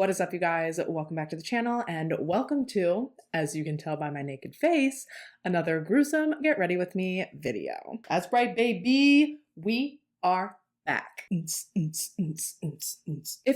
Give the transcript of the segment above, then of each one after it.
What is up, you guys? Welcome back to the channel and welcome to, as you can tell by my naked face, another gruesome Get Ready With Me video. That's right, baby, we are back. If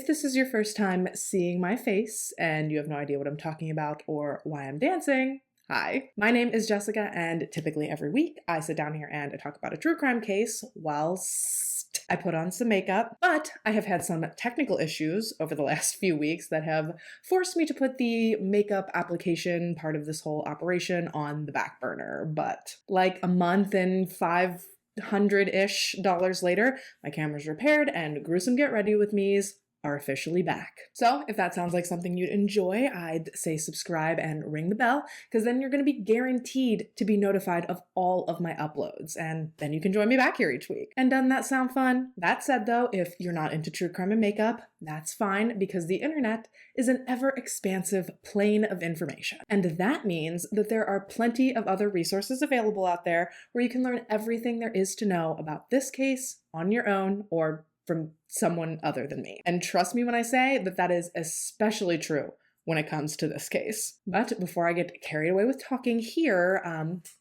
this is your first time seeing my face and you have no idea what I'm talking about or why I'm dancing, hi, my name is Jessica, and typically every week I sit down here and I talk about a true crime case whilst I put on some makeup, but I have had some technical issues over the last few weeks that have forced me to put the makeup application part of this whole operation on the back burner. But like a month and $500-ish later, my camera's repaired and gruesome Get Ready With Me's are officially back. So if that sounds like something you'd enjoy, I'd say subscribe and ring the bell, because then you're going to be guaranteed to be notified of all of my uploads, and then you can join me back here each week. And doesn't that sound fun? That said though, if you're not into true crime and makeup, that's fine, because the internet is an ever-expansive plane of information. And that means that there are plenty of other resources available out there where you can learn everything there is to know about this case on your own or from someone other than me. And trust me when I say that that is especially true when it comes to this case. But before I get carried away with talking here,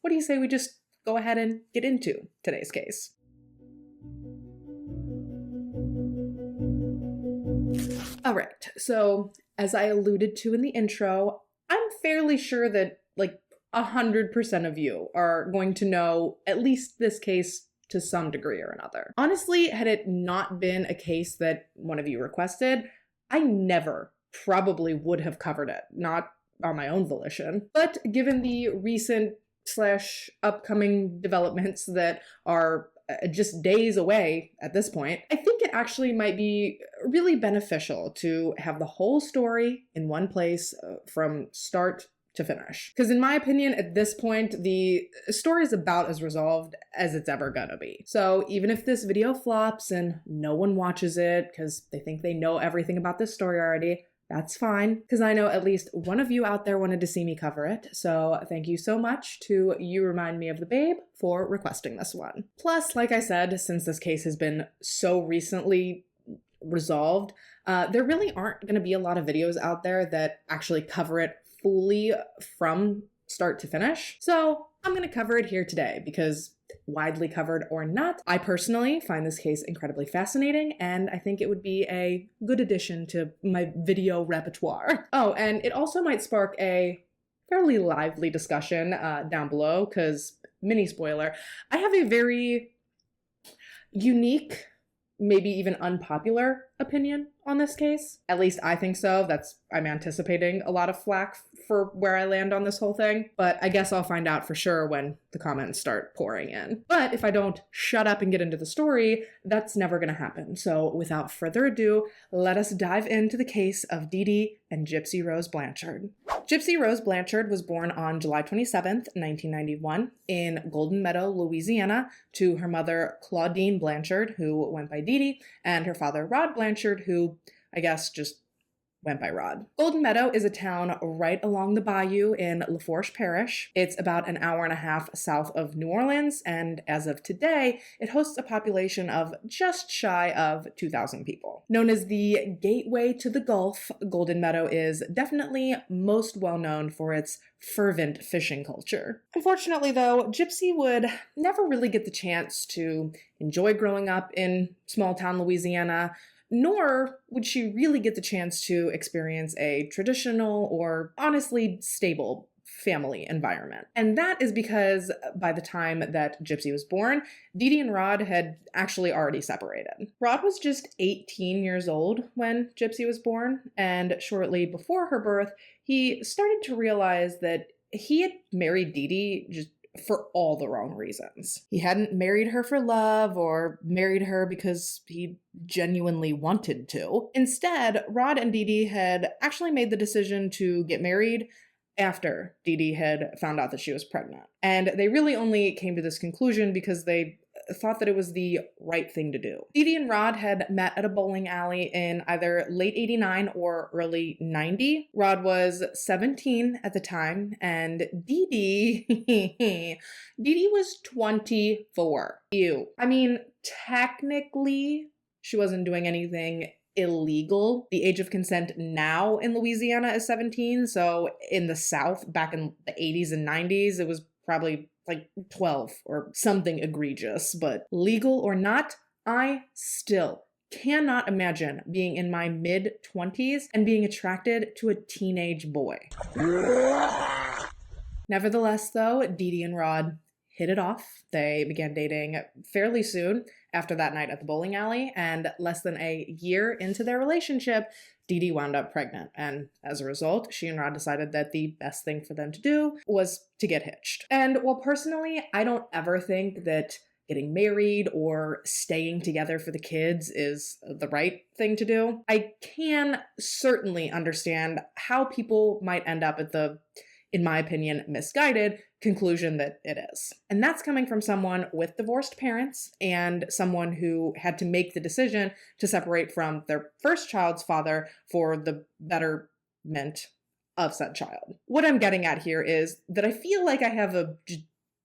what do you say we just go ahead and get into today's case? All right, so as I alluded to in the intro, I'm fairly sure that like 100% of you are going to know at least this case to some degree or another. Honestly, had it not been a case that one of you requested, I never probably would have covered it, not on my own volition. But given the recent / upcoming developments that are just days away at this point, I think it actually might be really beneficial to have the whole story in one place from start to finish. Because in my opinion, at this point, the story is about as resolved as it's ever gonna be. So even if this video flops and no one watches it because they think they know everything about this story already, that's fine, because I know at least one of you out there wanted to see me cover it, so thank you so much to You Remind Me of the Babe for requesting this one. Plus, like I said, since this case has been so recently resolved, there really aren't going to be a lot of videos out there that actually cover it fully from start to finish. So I'm going to cover it here today because, widely covered or not, I personally find this case incredibly fascinating, and I think it would be a good addition to my video repertoire. Oh, and it also might spark a fairly lively discussion down below, because, mini spoiler, I have a very unique, maybe even unpopular opinion on this case. At least I think so. I'm anticipating a lot of flack for where I land on this whole thing, but I guess I'll find out for sure when the comments start pouring in. But if I don't shut up and get into the story, that's never gonna happen. So without further ado, let us dive into the case of Dee Dee and Gypsy Rose Blanchard. Gypsy Rose Blanchard was born on July 27th, 1991 in Golden Meadow, Louisiana, to her mother Claudine Blanchard, who went by Dee Dee, and her father Rod Blanchard, who I guess just went by Rod. Golden Meadow is a town right along the bayou in Lafourche Parish. It's about an hour and a half south of New Orleans, and as of today, it hosts a population of just shy of 2,000 people. Known as the gateway to the Gulf, Golden Meadow is definitely most well known for its fervent fishing culture. Unfortunately though, Gypsy would never really get the chance to enjoy growing up in small town Louisiana, nor would she really get the chance to experience a traditional or honestly stable family environment. And that is because by the time that Gypsy was born, Dee Dee and Rod had actually already separated. Rod was just 18 years old when Gypsy was born, and shortly before her birth, he started to realize that he had married Dee Dee just for all the wrong reasons. He hadn't married her for love or married her because he genuinely wanted to. Instead, Rod and Dee Dee had actually made the decision to get married after Dee Dee had found out that she was pregnant. And they really only came to this conclusion because they thought that it was the right thing to do. Dee Dee and Rod had met at a bowling alley in either late 89 or early 90. Rod was 17 at the time, and Dee Dee was 24. Ew. I mean, technically, she wasn't doing anything illegal. The age of consent now in Louisiana is 17. So in the South, back in the 80s and 90s, it was probably like 12 or something egregious. But legal or not, I still cannot imagine being in my mid-20s and being attracted to a teenage boy. Nevertheless, though, Dee Dee and Rod hit it off. They began dating fairly soon after that night at the bowling alley, and less than a year into their relationship, Dee Dee wound up pregnant, and as a result, she and Rod decided that the best thing for them to do was to get hitched. And while personally, I don't ever think that getting married or staying together for the kids is the right thing to do, I can certainly understand how people might end up at the, in my opinion, misguided conclusion that it is. And that's coming from someone with divorced parents and someone who had to make the decision to separate from their first child's father for the betterment of said child. What I'm getting at here is that I feel like I have a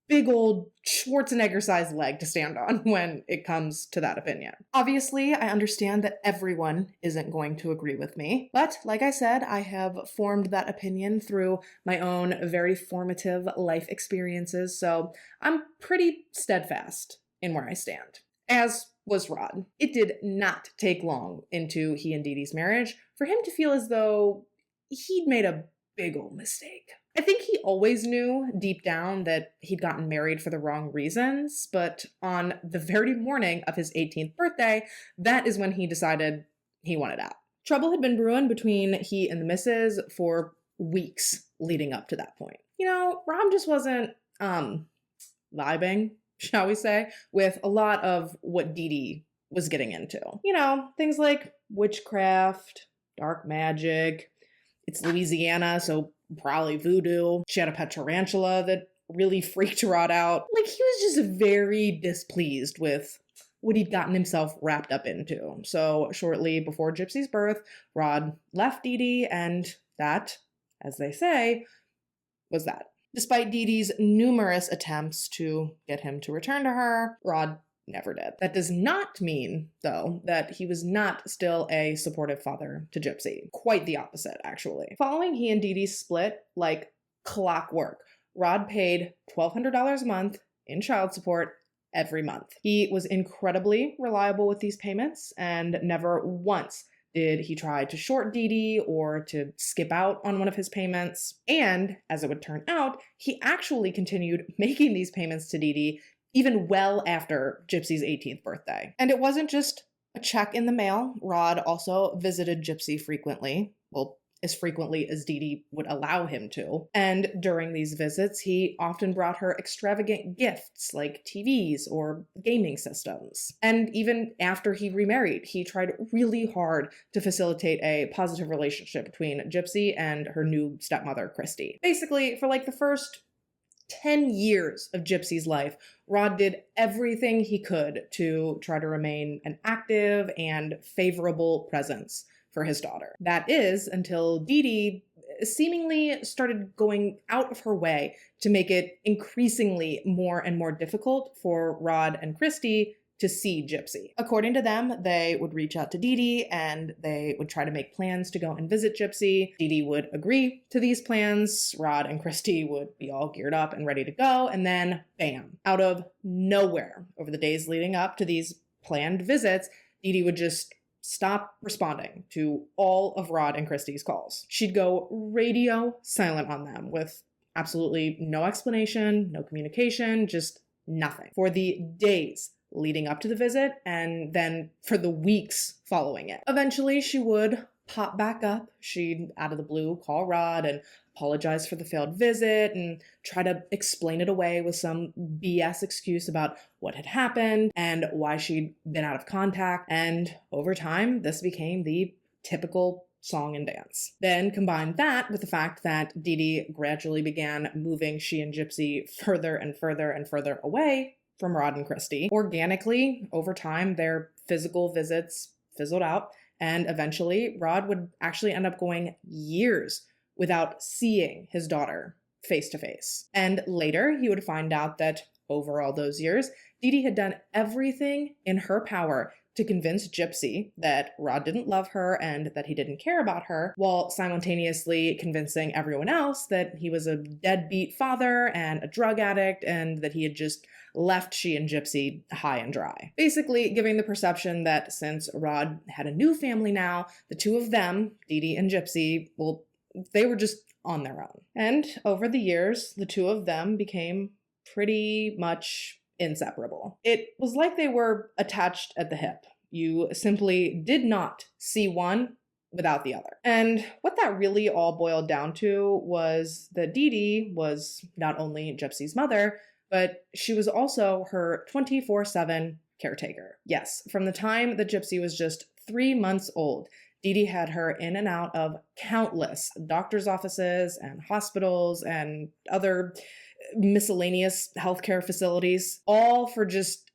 big old Schwarzenegger-sized leg to stand on when it comes to that opinion. Obviously, I understand that everyone isn't going to agree with me, but like I said, I have formed that opinion through my own very formative life experiences, so I'm pretty steadfast in where I stand. As was Rod. It did not take long into he and Dee Dee's marriage for him to feel as though he'd made a big old mistake. I think he always knew deep down that he'd gotten married for the wrong reasons, but on the very morning of his 18th birthday, that is when he decided he wanted out. Trouble had been brewing between he and the missus for weeks leading up to that point. You know, Rob just wasn't, vibing, shall we say, with a lot of what Dee Dee was getting into. You know, things like witchcraft, dark magic. It's Louisiana, so probably voodoo. She had a pet tarantula that really freaked Rod out. Like, he was just very displeased with what he'd gotten himself wrapped up into. So shortly before Gypsy's birth, Rod left Dee Dee, and that, as they say, was that. Despite Dee Dee's numerous attempts to get him to return to her, Rod never did. That does not mean, though, that he was not still a supportive father to Gypsy. Quite the opposite, actually. Following he and Dee Dee's split, like clockwork, Rod paid $1,200 a month in child support every month. He was incredibly reliable with these payments, and never once did he try to short Dee Dee or to skip out on one of his payments. And, as it would turn out, he actually continued making these payments to Dee Dee even well after Gypsy's 18th birthday. And it wasn't just a check in the mail. Rod also visited Gypsy frequently. Well, as frequently as Dee Dee would allow him to. And during these visits, he often brought her extravagant gifts like TVs or gaming systems. And even after he remarried, he tried really hard to facilitate a positive relationship between Gypsy and her new stepmother, Christy. Basically, for like the first 10 years of Gypsy's life, Rod did everything he could to try to remain an active and favorable presence for his daughter. That is, until Dee Dee seemingly started going out of her way to make it increasingly more and more difficult for Rod and Christy to see Gypsy. According to them, they would reach out to Dee Dee and they would try to make plans to go and visit Gypsy. Dee Dee would agree to these plans. Rod and Christy would be all geared up and ready to go. And then, bam, out of nowhere, over the days leading up to these planned visits, Dee Dee would just stop responding to all of Rod and Christy's calls. She'd go radio silent on them with absolutely no explanation, no communication, just nothing. For the days leading up to the visit, and then for the weeks following it. Eventually, she would pop back up. She'd, out of the blue, call Rod and apologize for the failed visit and try to explain it away with some BS excuse about what had happened and why she'd been out of contact. And over time, this became the typical song and dance. Then combine that with the fact that Dee Dee gradually began moving she and Gypsy further and further and further away from Rod and Christy. Organically, over time, their physical visits fizzled out, and eventually Rod would actually end up going years without seeing his daughter face to face. And later, he would find out that over all those years, Dee Dee had done everything in her power to convince Gypsy that Rod didn't love her and that he didn't care about her, while simultaneously convincing everyone else that he was a deadbeat father and a drug addict and that he had just left she and Gypsy high and dry. Basically giving the perception that since Rod had a new family now, the two of them, Dee Dee and Gypsy, well, they were just on their own. And over the years, the two of them became pretty much inseparable. It was like they were attached at the hip. You simply did not see one without the other. And what that really all boiled down to was that Dee Dee was not only Gypsy's mother, but she was also her 24/7 caretaker. Yes, from the time that Gypsy was just 3 months old, Dee Dee had her in and out of countless doctor's offices and hospitals and other miscellaneous healthcare facilities, all for just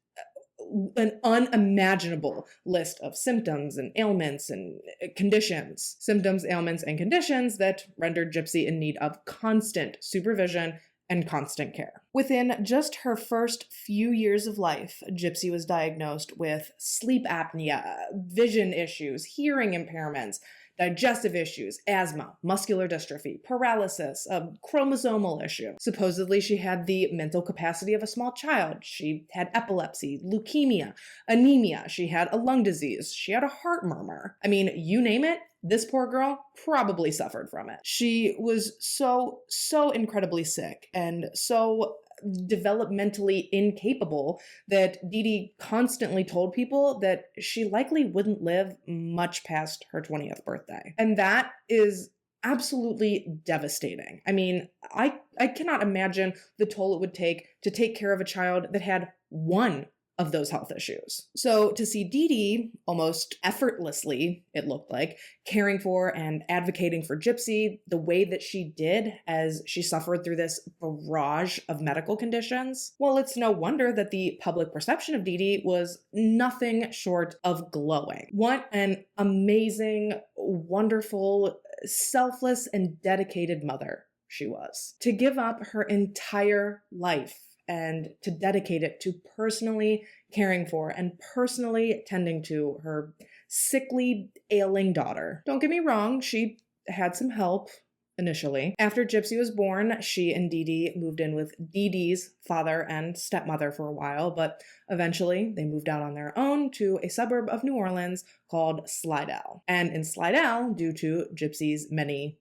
an unimaginable list of symptoms and ailments and conditions. Symptoms, ailments, and conditions that rendered Gypsy in need of constant supervision and constant care. Within just her first few years of life, Gypsy was diagnosed with sleep apnea, vision issues, hearing impairments, digestive issues, asthma, muscular dystrophy, paralysis, a chromosomal issue. Supposedly, she had the mental capacity of a small child. She had epilepsy, leukemia, anemia. She had a lung disease. She had a heart murmur. I mean, you name it, this poor girl probably suffered from it. She was so incredibly sick and so developmentally incapable that Dee Dee constantly told people that she likely wouldn't live much past her 20th birthday. And that is absolutely devastating. I mean, I cannot imagine the toll it would take to take care of a child that had one of those health issues. So to see Dee Dee almost effortlessly, it looked like, caring for and advocating for Gypsy the way that she did as she suffered through this barrage of medical conditions, well, it's no wonder that the public perception of Dee Dee was nothing short of glowing. What an amazing, wonderful, selfless, and dedicated mother she was. To give up her entire life and to dedicate it to personally caring for and personally tending to her sickly, ailing daughter. Don't get me wrong, she had some help initially. After Gypsy was born, she and Dee Dee moved in with Dee Dee's father and stepmother for a while, but eventually they moved out on their own to a suburb of New Orleans called Slidell. And in Slidell, due to Gypsy's many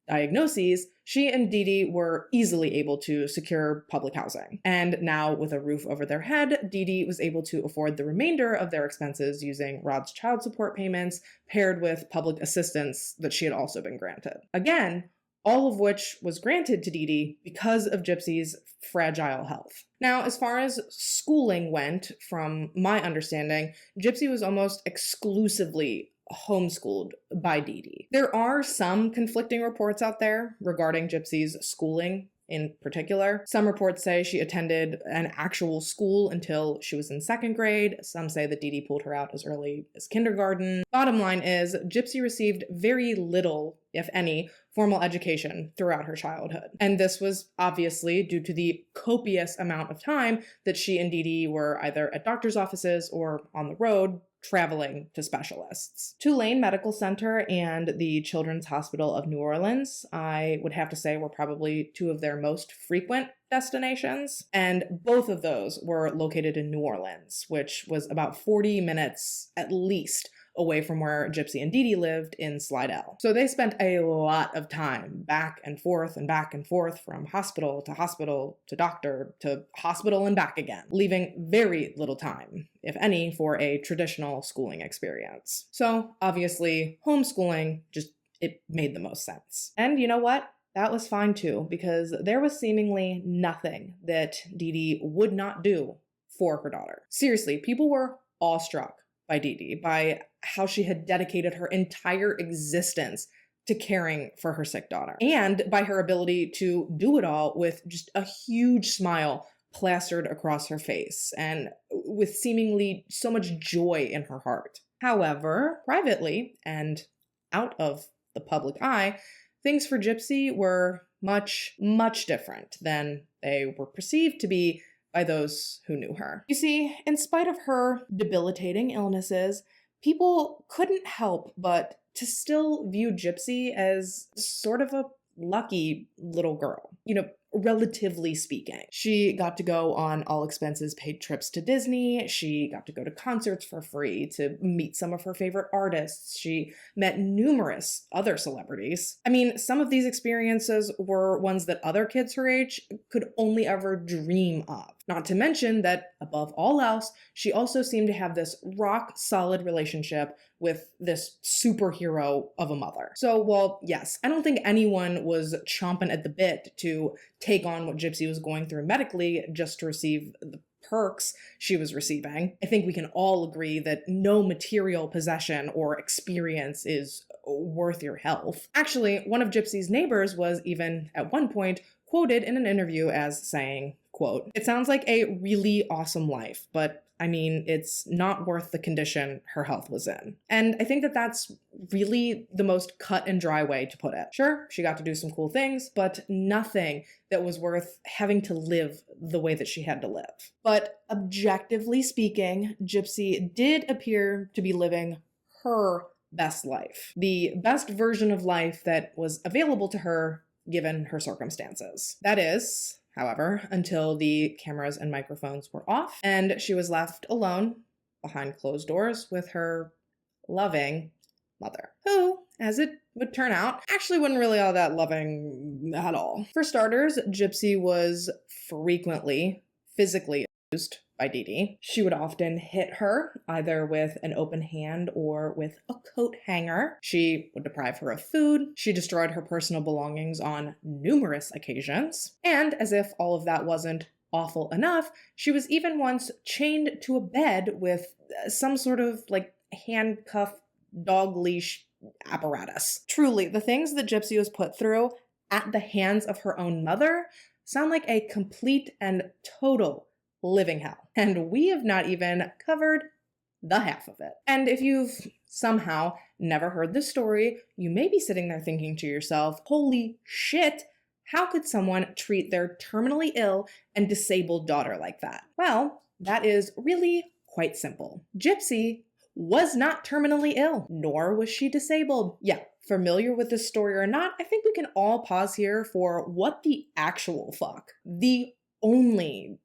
diagnoses, she and Dee Dee were easily able to secure public housing. And now, with a roof over their head, Dee Dee was able to afford the remainder of their expenses using Rod's child support payments, paired with public assistance that she had also been granted. Again, all of which was granted to Dee Dee because of Gypsy's fragile health. Now, as far as schooling went, from my understanding, Gypsy was almost exclusively homeschooled by Dee Dee. There are some conflicting reports out there regarding Gypsy's schooling in particular. Some reports say she attended an actual school until she was in 2nd grade. Some say that Dee Dee pulled her out as early as kindergarten. Bottom line is, Gypsy received very little, if any, formal education throughout her childhood. And this was obviously due to the copious amount of time that she and Dee Dee were either at doctor's offices or on the road traveling to specialists. Tulane Medical Center and the Children's Hospital of New Orleans, I would have to say, were probably two of their most frequent destinations. And both of those were located in New Orleans, which was about 40 minutes at least away from where Gypsy and Dee Dee lived in Slidell. So they spent a lot of time back and forth from hospital to doctor to hospital and back again, leaving very little time, if any, for a traditional schooling experience. So obviously, homeschooling it made the most sense. And you know what? That was fine too, because there was seemingly nothing that Dee Dee would not do for her daughter. Seriously, people were awestruck by Dee Dee, by how she had dedicated her entire existence to caring for her sick daughter, and by her ability to do it all with just a huge smile plastered across her face, and with seemingly so much joy in her heart. However, privately and out of the public eye, things for Gypsy were much different than they were perceived to be by those who knew her. You see, in spite of her debilitating illnesses, people couldn't help but to still view Gypsy as sort of a lucky little girl. Relatively speaking. She got to go on all expenses paid trips to Disney. She got to go to concerts for free, to meet some of her favorite artists. She met numerous other celebrities. I mean, some of these experiences were ones that other kids her age could only ever dream of. Not to mention that, above all else, she also seemed to have this rock-solid relationship with this superhero of a mother. So, well, yes, I don't think anyone was chomping at the bit to take on what Gypsy was going through medically just to receive the perks she was receiving. I think we can all agree that no material possession or experience is worth your health. Actually, one of Gypsy's neighbors was even, at one point, quoted in an interview as saying, quote, "It sounds like a really awesome life, but I mean, it's not worth the condition her health was in." And I think that that's really the most cut and dry way to put it. Sure, she got to do some cool things, but nothing that was worth having to live the way that she had to live. But objectively speaking, Gypsy did appear to be living her best life. The best version of life that was available to her given her circumstances. That is, however, until the cameras and microphones were off and she was left alone behind closed doors with her loving mother, who, as it would turn out, actually wasn't really all that loving at all. For starters, Gypsy was frequently physically abused by Dee Dee. She would often hit her, either with an open hand or with a coat hanger. She would deprive her of food. She destroyed her personal belongings on numerous occasions. And as if all of that wasn't awful enough, she was even once chained to a bed with some sort of handcuff dog leash apparatus. Truly, the things that Gypsy was put through at the hands of her own mother sound like a complete and total living hell. And we have not even covered the half of it. And if you've somehow never heard this story, you may be sitting there thinking to yourself, holy shit, how could someone treat their terminally ill and disabled daughter like that? Well, that is really quite simple. Gypsy was not terminally ill, nor was she disabled. Yeah, familiar with this story or not, I think we can all pause here for what the actual fuck. The only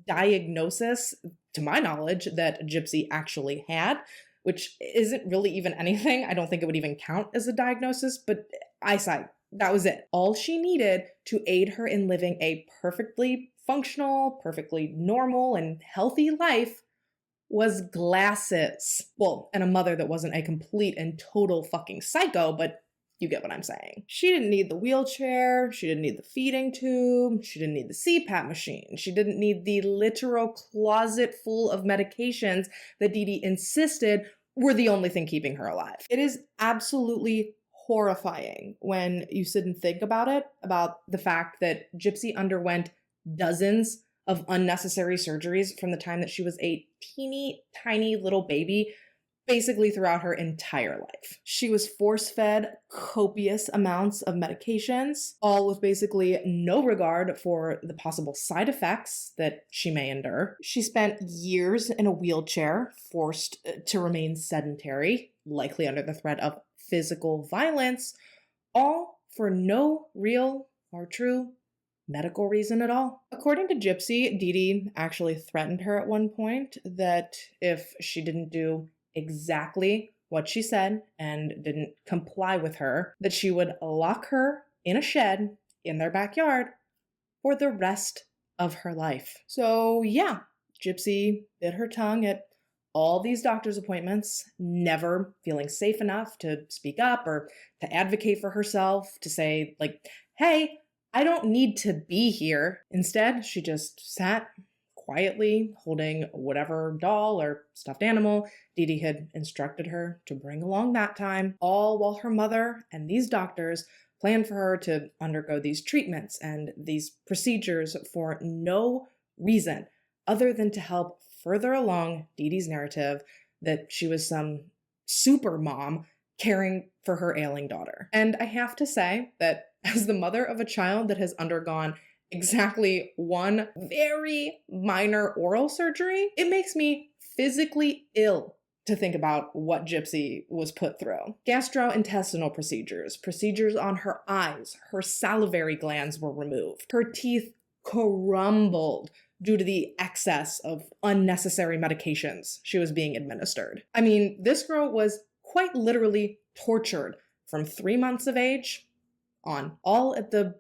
diagnosis, to my knowledge, that Gypsy actually had, which isn't really even anything. I don't think it would even count as a diagnosis, but eyesight, that was it. All she needed to aid her in living a perfectly functional, perfectly normal, and healthy life was glasses. Well, and a mother that wasn't a complete and total fucking psycho, but you get what I'm saying. She didn't need the wheelchair, she didn't need the feeding tube, she didn't need the CPAP machine, she didn't need the literal closet full of medications that Dee Dee insisted were the only thing keeping her alive. It is absolutely horrifying when you sit and think about it, about the fact that Gypsy underwent dozens of unnecessary surgeries from the time that she was a teeny tiny little baby, basically throughout her entire life. She was force-fed copious amounts of medications, all with basically no regard for the possible side effects that she may endure. She spent years in a wheelchair, forced to remain sedentary, likely under the threat of physical violence, all for no real or true medical reason at all. According to Gypsy, Dee Dee actually threatened her at one point that if she didn't do exactly what she said and didn't comply with her, that she would lock her in a shed in their backyard for the rest of her life. So yeah, Gypsy bit her tongue at all these doctor's appointments, never feeling safe enough to speak up or to advocate for herself, to say hey, I don't need to be here. Instead, she just sat quietly holding whatever doll or stuffed animal Dee Dee had instructed her to bring along that time, all while her mother and these doctors planned for her to undergo these treatments and these procedures for no reason other than to help further along Dee Dee's narrative that she was some super mom caring for her ailing daughter. And I have to say that as the mother of a child that has undergone exactly one very minor oral surgery, it makes me physically ill to think about what Gypsy was put through. Gastrointestinal procedures on her eyes, her salivary glands were removed, her teeth crumbled due to the excess of unnecessary medications she was being administered. I mean, this girl was quite literally tortured from 3 months of age on, all at the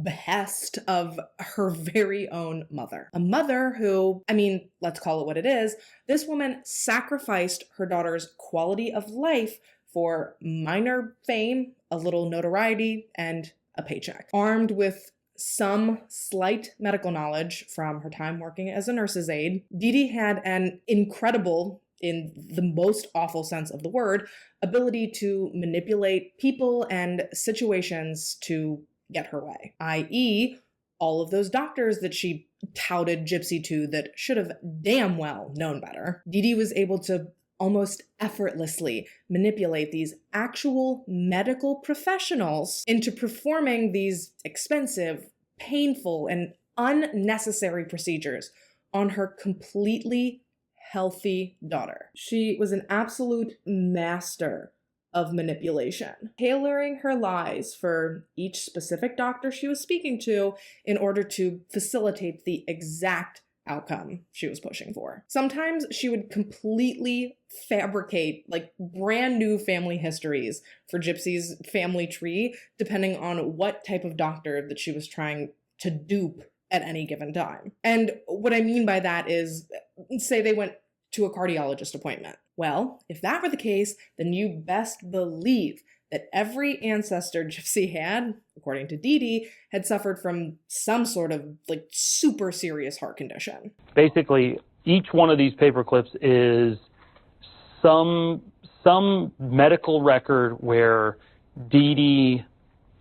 behest of her very own mother. A mother who, I mean, let's call it what it is, this woman sacrificed her daughter's quality of life for minor fame, a little notoriety, and a paycheck. Armed with some slight medical knowledge from her time working as a nurse's aide, Dee Dee had an incredible, in the most awful sense of the word, ability to manipulate people and situations to get her way, i.e., all of those doctors that she touted Gypsy to that should have damn well known better. Dee Dee was able to almost effortlessly manipulate these actual medical professionals into performing these expensive, painful, and unnecessary procedures on her completely healthy daughter. She was an absolute master of manipulation, tailoring her lies for each specific doctor she was speaking to in order to facilitate the exact outcome she was pushing for. Sometimes she would completely fabricate like brand new family histories for Gypsy's family tree, depending on what type of doctor that she was trying to dupe at any given time. And what I mean by that is, say they went to a cardiologist appointment. Well, if that were the case, then you best believe that every ancestor Gypsy had, according to Dee Dee, had suffered from some sort of like super serious heart condition. Basically, each one of these paper clips is some medical record where Dee Dee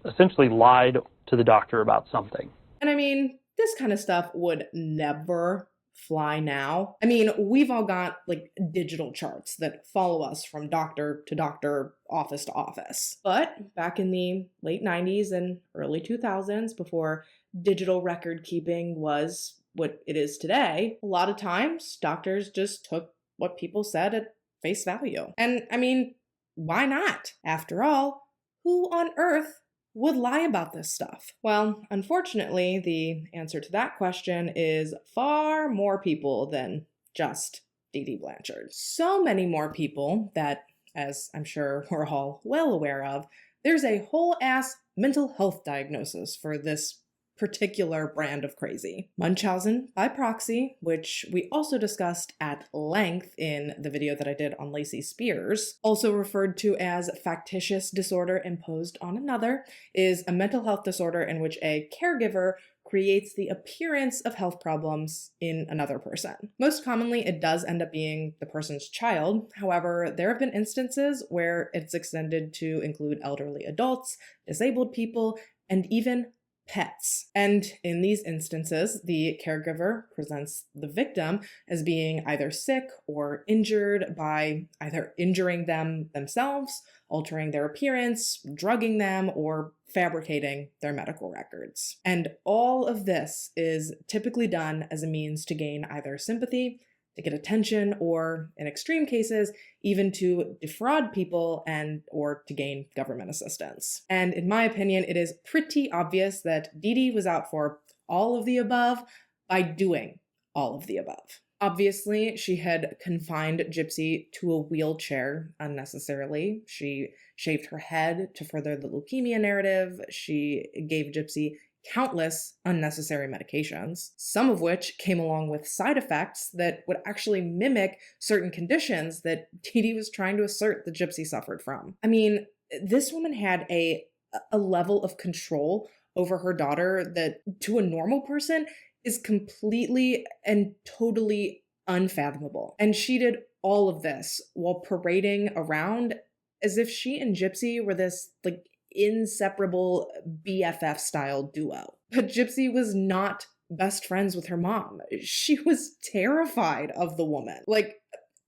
essentially lied to the doctor about something. And I mean, this kind of stuff would never fly now. I mean, we've all got like digital charts that follow us from doctor to doctor, office to office. But back in the late 90s and early 2000s, before digital record keeping was what it is today, a lot of times doctors just took what people said at face value. And I mean, why not? After all, who on earth would lie about this stuff? Well, unfortunately, the answer to that question is far more people than just Dee Dee Blanchard. So many more people that, as I'm sure we're all well aware of, there's a whole ass mental health diagnosis for this particular brand of crazy. Munchausen by proxy, which we also discussed at length in the video that I did on Lacey Spears, also referred to as factitious disorder imposed on another, is a mental health disorder in which a caregiver creates the appearance of health problems in another person. Most commonly, it does end up being the person's child. However, there have been instances where it's extended to include elderly adults, disabled people, and even pets. And in these instances, the caregiver presents the victim as being either sick or injured by either injuring them themselves, altering their appearance, drugging them, or fabricating their medical records. And all of this is typically done as a means to gain either sympathy, to get attention, or in extreme cases, even to defraud people and or to gain government assistance. And in my opinion, it is pretty obvious that Dee Dee was out for all of the above by doing all of the above. Obviously, she had confined Gypsy to a wheelchair unnecessarily. She shaved her head to further the leukemia narrative. She gave Gypsy countless unnecessary medications, some of which came along with side effects that would actually mimic certain conditions that Dee Dee was trying to assert that Gypsy suffered from. I mean, this woman had a level of control over her daughter that to a normal person is completely and totally unfathomable. And she did all of this while parading around as if she and Gypsy were this like inseparable BFF style duo. But Gypsy was not best friends with her mom. She was terrified of the woman. Like,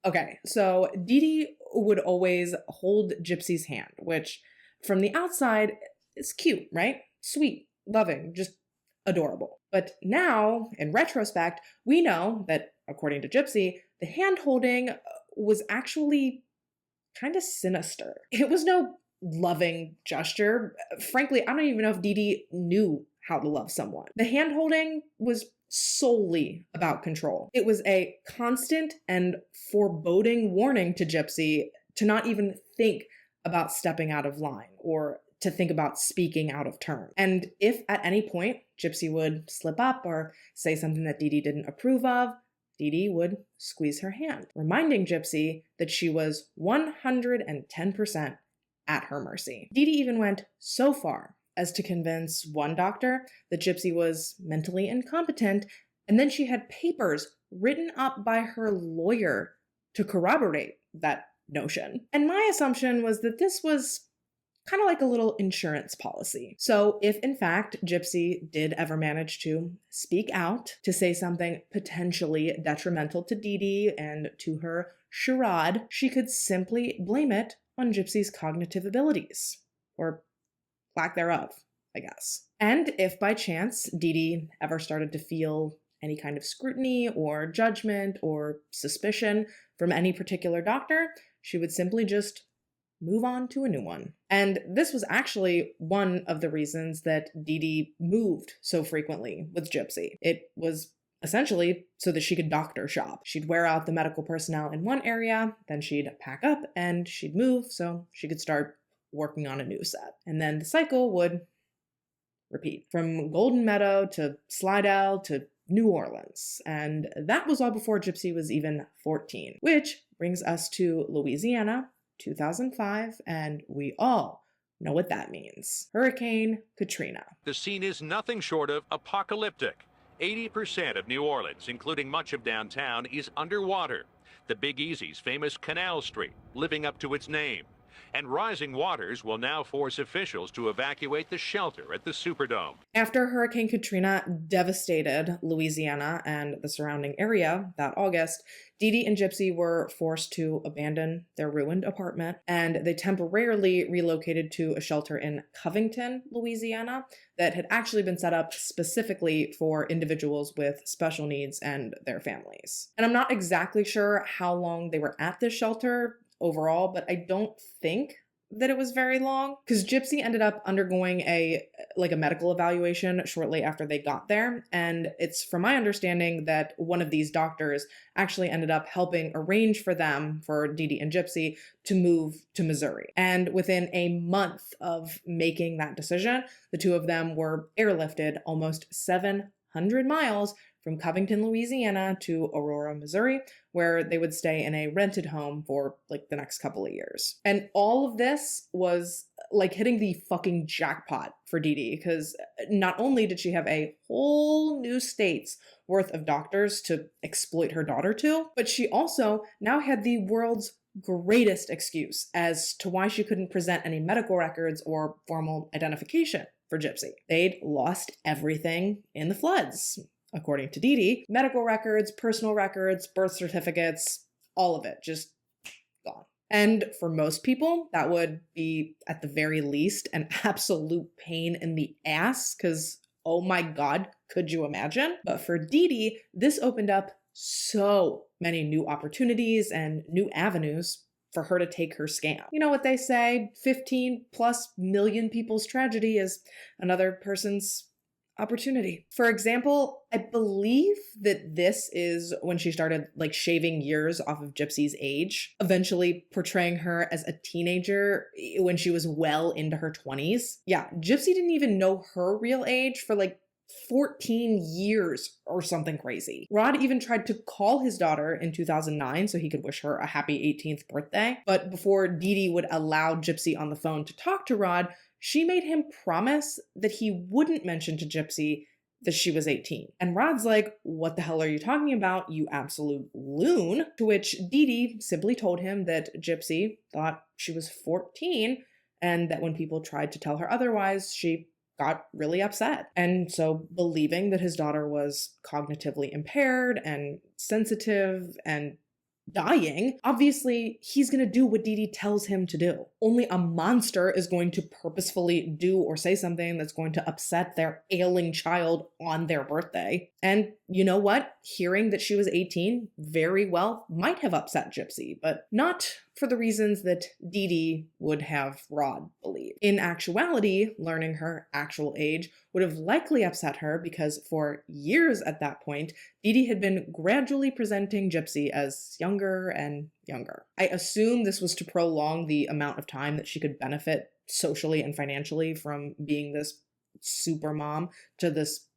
okay, so Dee Dee would always hold Gypsy's hand, which from the outside is cute, right? Sweet, loving, just adorable. But now, in retrospect, we know that, according to Gypsy, the hand-holding was actually kind of sinister. It was no loving gesture. Frankly, I don't even know if Dee Dee knew how to love someone. The hand-holding was solely about control. It was a constant and foreboding warning to Gypsy to not even think about stepping out of line or to think about speaking out of turn. And if at any point Gypsy would slip up or say something that Dee Dee didn't approve of, Dee Dee would squeeze her hand, reminding Gypsy that she was 110% at her mercy. Dee Dee even went so far as to convince one doctor that Gypsy was mentally incompetent, and then she had papers written up by her lawyer to corroborate that notion. And my assumption was that this was kind of like a little insurance policy. So if in fact Gypsy did ever manage to speak out, to say something potentially detrimental to Dee Dee and to her charade, she could simply blame it on Gypsy's cognitive abilities, or lack thereof, I guess. And if by chance Dee Dee ever started to feel any kind of scrutiny or judgment or suspicion from any particular doctor, she would simply just move on to a new one. And this was actually one of the reasons that Dee Dee moved so frequently with Gypsy. It was essentially so that she could doctor shop. She'd wear out the medical personnel in one area, then she'd pack up and she'd move so she could start working on a new set. And then the cycle would repeat from Golden Meadow to Slidell to New Orleans. And that was all before Gypsy was even 14, which brings us to Louisiana, 2005, and we all know what that means. Hurricane Katrina. The scene is nothing short of apocalyptic. 80% of New Orleans, including much of downtown, is underwater. The Big Easy's famous Canal Street, living up to its name. And rising waters will now force officials to evacuate the shelter at the Superdome. After Hurricane Katrina devastated Louisiana and the surrounding area that August, Dee Dee and Gypsy were forced to abandon their ruined apartment, and they temporarily relocated to a shelter in Covington, Louisiana, that had actually been set up specifically for individuals with special needs and their families. And I'm not exactly sure how long they were at this shelter overall, but I don't think that it was very long, because Gypsy ended up undergoing a medical evaluation shortly after they got there, and it's from my understanding that one of these doctors actually ended up helping arrange for them, for Dee Dee and Gypsy, to move to Missouri. And within a month of making that decision, the two of them were airlifted almost 700 miles from Covington, Louisiana to Aurora, Missouri, where they would stay in a rented home for the next couple of years. And all of this was like hitting the fucking jackpot for Dee Dee, because not only did she have a whole new state's worth of doctors to exploit her daughter to, but she also now had the world's greatest excuse as to why she couldn't present any medical records or formal identification for Gypsy. They'd lost everything in the floods. According to Dee Dee, medical records, personal records, birth certificates, all of it just gone. And for most people, that would be, at the very least, an absolute pain in the ass, because, oh my God, could you imagine? But for Dee Dee, this opened up so many new opportunities and new avenues for her to take her scam. You know what they say, 15 plus million people's tragedy is another person's opportunity. For example, I believe that this is when she started shaving years off of Gypsy's age, eventually portraying her as a teenager when she was well into her 20s. Yeah, Gypsy didn't even know her real age for 14 years or something crazy. Rod even tried to call his daughter in 2009 so he could wish her a happy 18th birthday. But before Dee Dee would allow Gypsy on the phone to talk to Rod, she made him promise that he wouldn't mention to Gypsy that she was 18. And Rod's like, "What the hell are you talking about, you absolute loon?" To which Dee Dee simply told him that Gypsy thought she was 14 and that when people tried to tell her otherwise, she got really upset. And so, believing that his daughter was cognitively impaired and sensitive and dying, obviously he's going to do what Dee Dee tells him to do. Only a monster is going to purposefully do or say something that's going to upset their ailing child on their birthday. And you know what? Hearing that she was 18 very well might have upset Gypsy, but not for the reasons that Dee Dee would have Rod believe. In actuality, learning her actual age would have likely upset her because for years at that point, Dee Dee had been gradually presenting Gypsy as younger and younger. I assume this was to prolong the amount of time that she could benefit socially and financially from being this super mom to this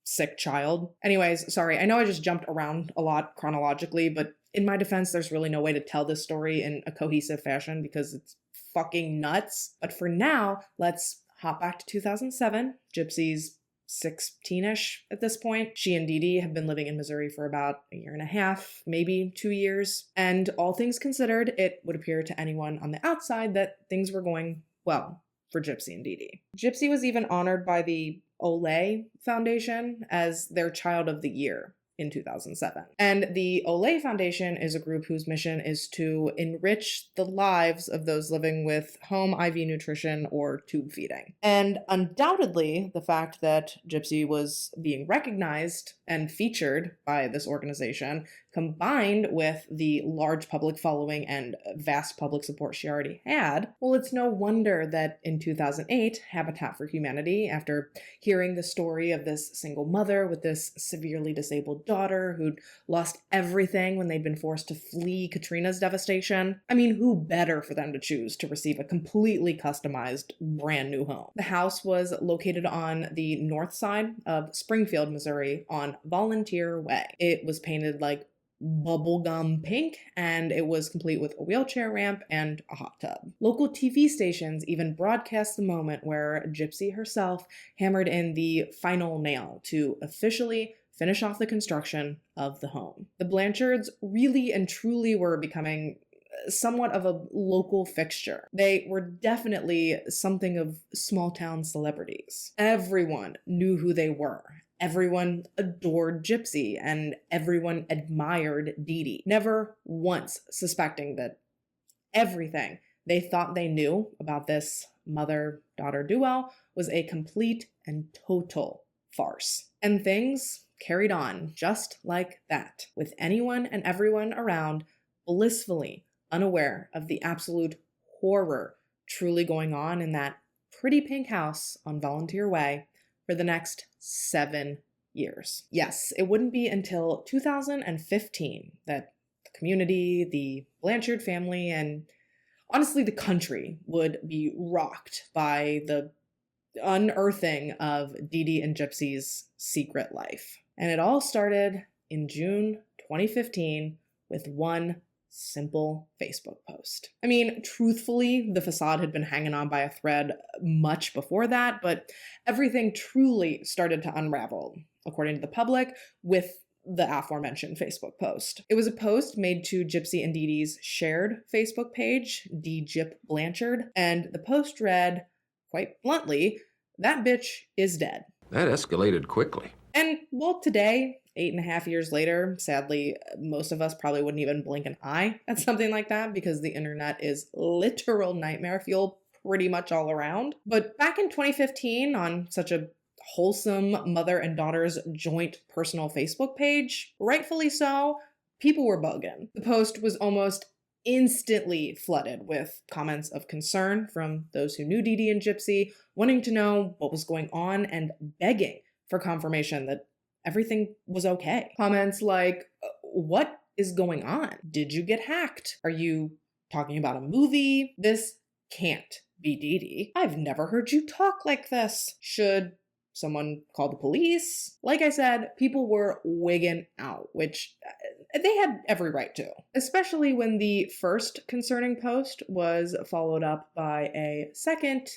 sick child. Anyways, sorry, I know I just jumped around a lot chronologically, but in my defense, there's really no way to tell this story in a cohesive fashion because it's fucking nuts. But for now, let's hop back to 2007. Gypsy's 16-ish at this point. She and Dee Dee have been living in Missouri for about a year and a half, maybe 2 years. And all things considered, it would appear to anyone on the outside that things were going well for Gypsy and Dee Dee. Gypsy was even honored by the Olay Foundation as their Child of the Year in 2007. And the Olay Foundation is a group whose mission is to enrich the lives of those living with home IV nutrition or tube feeding. And undoubtedly, the fact that Gypsy was being recognized and featured by this organization, combined with the large public following and vast public support she already had, well, it's no wonder that in 2008, Habitat for Humanity, after hearing the story of this single mother with this severely disabled daughter who'd lost everything when they'd been forced to flee Katrina's devastation, I mean, who better for them to choose to receive a completely customized brand new home? The house was located on the north side of Springfield, Missouri, on Volunteer Way. It was painted like bubblegum pink, and it was complete with a wheelchair ramp and a hot tub. Local TV stations even broadcast the moment where Gypsy herself hammered in the final nail to officially finish off the construction of the home. The Blanchards really and truly were becoming somewhat of a local fixture. They were definitely something of small town celebrities. Everyone knew who they were. Everyone adored Gypsy, and everyone admired Dee Dee, never once suspecting that everything they thought they knew about this mother-daughter duo was a complete and total farce. And things carried on just like that, with anyone and everyone around blissfully unaware of the absolute horror truly going on in that pretty pink house on Volunteer Way for the next 7 years. Yes, it wouldn't be until 2015 that the community, the Blanchard family, and honestly the country would be rocked by the unearthing of Dee Dee and Gypsy's secret life. And it all started in June 2015 with one simple Facebook post. I mean, truthfully, the facade had been hanging on by a thread much before that, but everything truly started to unravel, according to the public, with the aforementioned Facebook post. It was a post made to Gypsy and Dee Dee's shared Facebook page, DGyp Blanchard, and the post read, quite bluntly, "That bitch is dead." That escalated quickly. And, well, today, 8.5 years later, sadly, most of us probably wouldn't even blink an eye at something like that because the internet is literal nightmare fuel pretty much all around. But back in 2015, on such a wholesome mother and daughter's joint personal Facebook page, rightfully so, people were bugging. The post was almost instantly flooded with comments of concern from those who knew Dee Dee and Gypsy, wanting to know what was going on and begging for confirmation that everything was okay. Comments like, "What is going on? Did you get hacked? Are you talking about a movie? This can't be Dee Dee. I've never heard you talk like this. Should someone call the police?" Like I said, people were wigging out, which they had every right to, especially when the first concerning post was followed up by a second,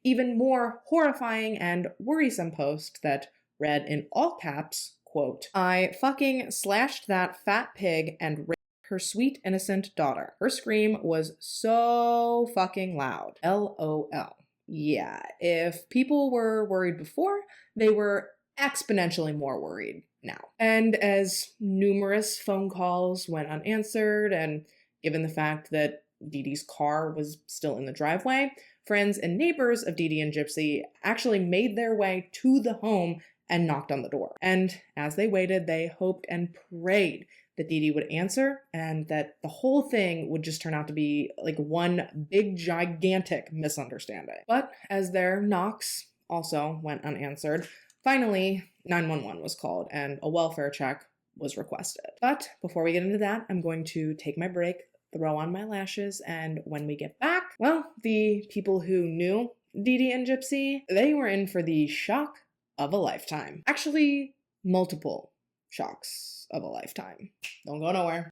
even more horrifying and worrisome post that read in all caps, quote, "I fucking slashed that fat pig and raped her sweet innocent daughter. Her scream was so fucking loud. LOL. Yeah, if people were worried before, they were exponentially more worried now. And as numerous phone calls went unanswered, and given the fact that Dee Dee's car was still in the driveway, friends and neighbors of Dee Dee and Gypsy actually made their way to the home and knocked on the door. And as they waited, they hoped and prayed that Dee Dee would answer and that the whole thing would just turn out to be like one big, gigantic misunderstanding. But as their knocks also went unanswered, finally 911 was called and a welfare check was requested. But before we get into that, I'm going to take my break, throw on my lashes, and when we get back, well, the people who knew Dee Dee and Gypsy, they were in for the shock of a lifetime. Actually, multiple shocks of a lifetime. Don't go nowhere.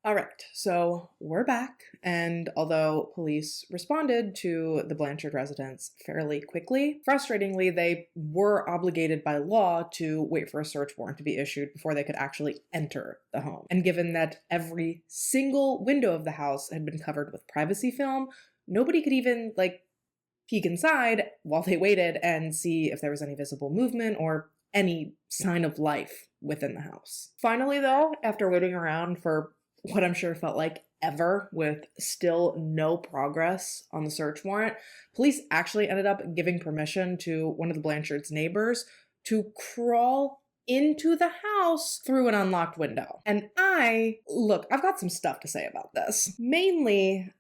All right, so we're back, and although police responded to the Blanchard residence fairly quickly, frustratingly, they were obligated by law to wait for a search warrant to be issued before they could actually enter the home. And given that every single window of the house had been covered with privacy film, nobody could even, peek inside while they waited and see if there was any visible movement or any sign of life within the house. Finally, though, after waiting around for what I'm sure felt like ever with still no progress on the search warrant, police actually ended up giving permission to one of the Blanchards' neighbors to crawl into the house through an unlocked window. And I've got some stuff to say about this. Mainly,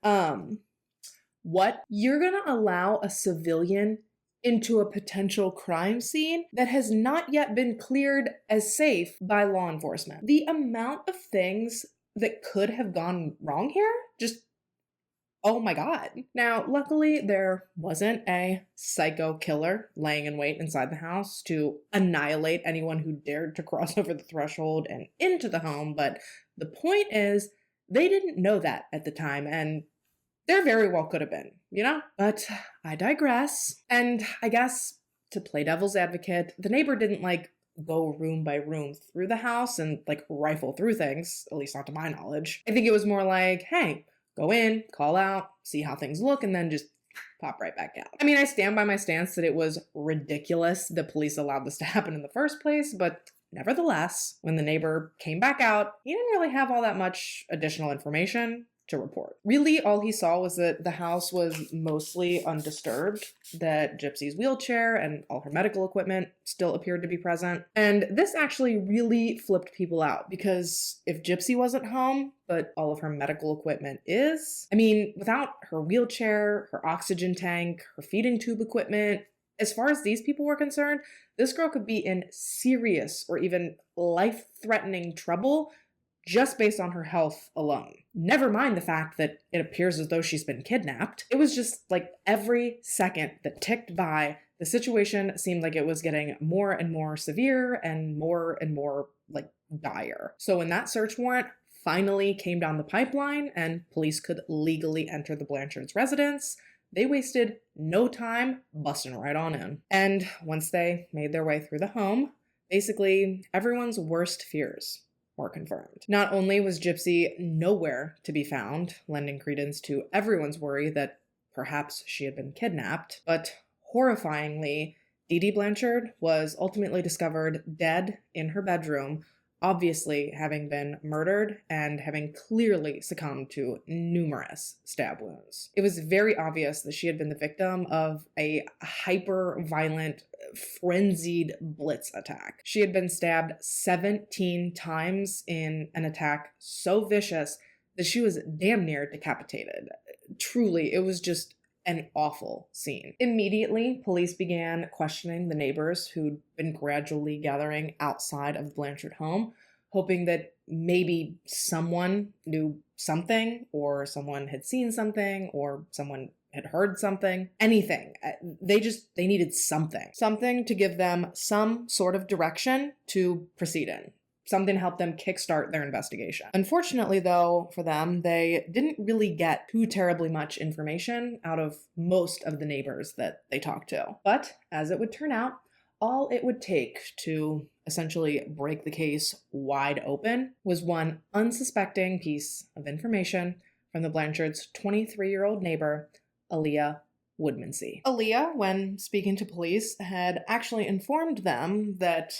what? You're gonna allow a civilian into a potential crime scene that has not yet been cleared as safe by law enforcement. The amount of things that could have gone wrong here, just, oh my God. Now, luckily, there wasn't a psycho killer laying in wait inside the house to annihilate anyone who dared to cross over the threshold and into the home, but the point is, they didn't know that at the time, and there very well could have been, you know? But I digress, and I guess, to play devil's advocate, the neighbor didn't, go room by room through the house and rifle through things, at least not to my knowledge. I think it was more like, hey, go in, call out, see how things look, and then just pop right back out. I mean, I stand by my stance that it was ridiculous the police allowed this to happen in the first place, but nevertheless, when the neighbor came back out, he didn't really have all that much additional information to report. Really, all he saw was that the house was mostly undisturbed, that Gypsy's wheelchair and all her medical equipment still appeared to be present. And this actually really flipped people out, because if Gypsy wasn't home, but all of her medical equipment is, without her wheelchair, her oxygen tank, her feeding tube equipment, as far as these people were concerned, this girl could be in serious or even life-threatening trouble just based on her health alone. Never mind the fact that it appears as though she's been kidnapped. It was just every second that ticked by, the situation seemed like it was getting more and more severe and more dire. So when that search warrant finally came down the pipeline and police could legally enter the Blanchards' residence, they wasted no time busting right on in. And once they made their way through the home, basically everyone's worst fears were confirmed. Not only was Gypsy nowhere to be found, lending credence to everyone's worry that perhaps she had been kidnapped, but horrifyingly, Dee Dee Blanchard was ultimately discovered dead in her bedroom, obviously having been murdered and having clearly succumbed to numerous stab wounds. It was very obvious that she had been the victim of a hyper-violent, frenzied blitz attack. She had been stabbed 17 times in an attack so vicious that she was damn near decapitated. Truly, it was just an awful scene. Immediately, police began questioning the neighbors who'd been gradually gathering outside of the Blanchard home, hoping that maybe someone knew something, or someone had seen something, or someone had heard something, anything. They needed something to give them some sort of direction to proceed in. Something to help them kickstart their investigation. Unfortunately, though, for them, they didn't really get too terribly much information out of most of the neighbors that they talked to. But, as it would turn out, all it would take to essentially break the case wide open was one unsuspecting piece of information from the Blanchards' 23-year-old neighbor, Aaliyah Woodmansee. Aaliyah, when speaking to police, had actually informed them that,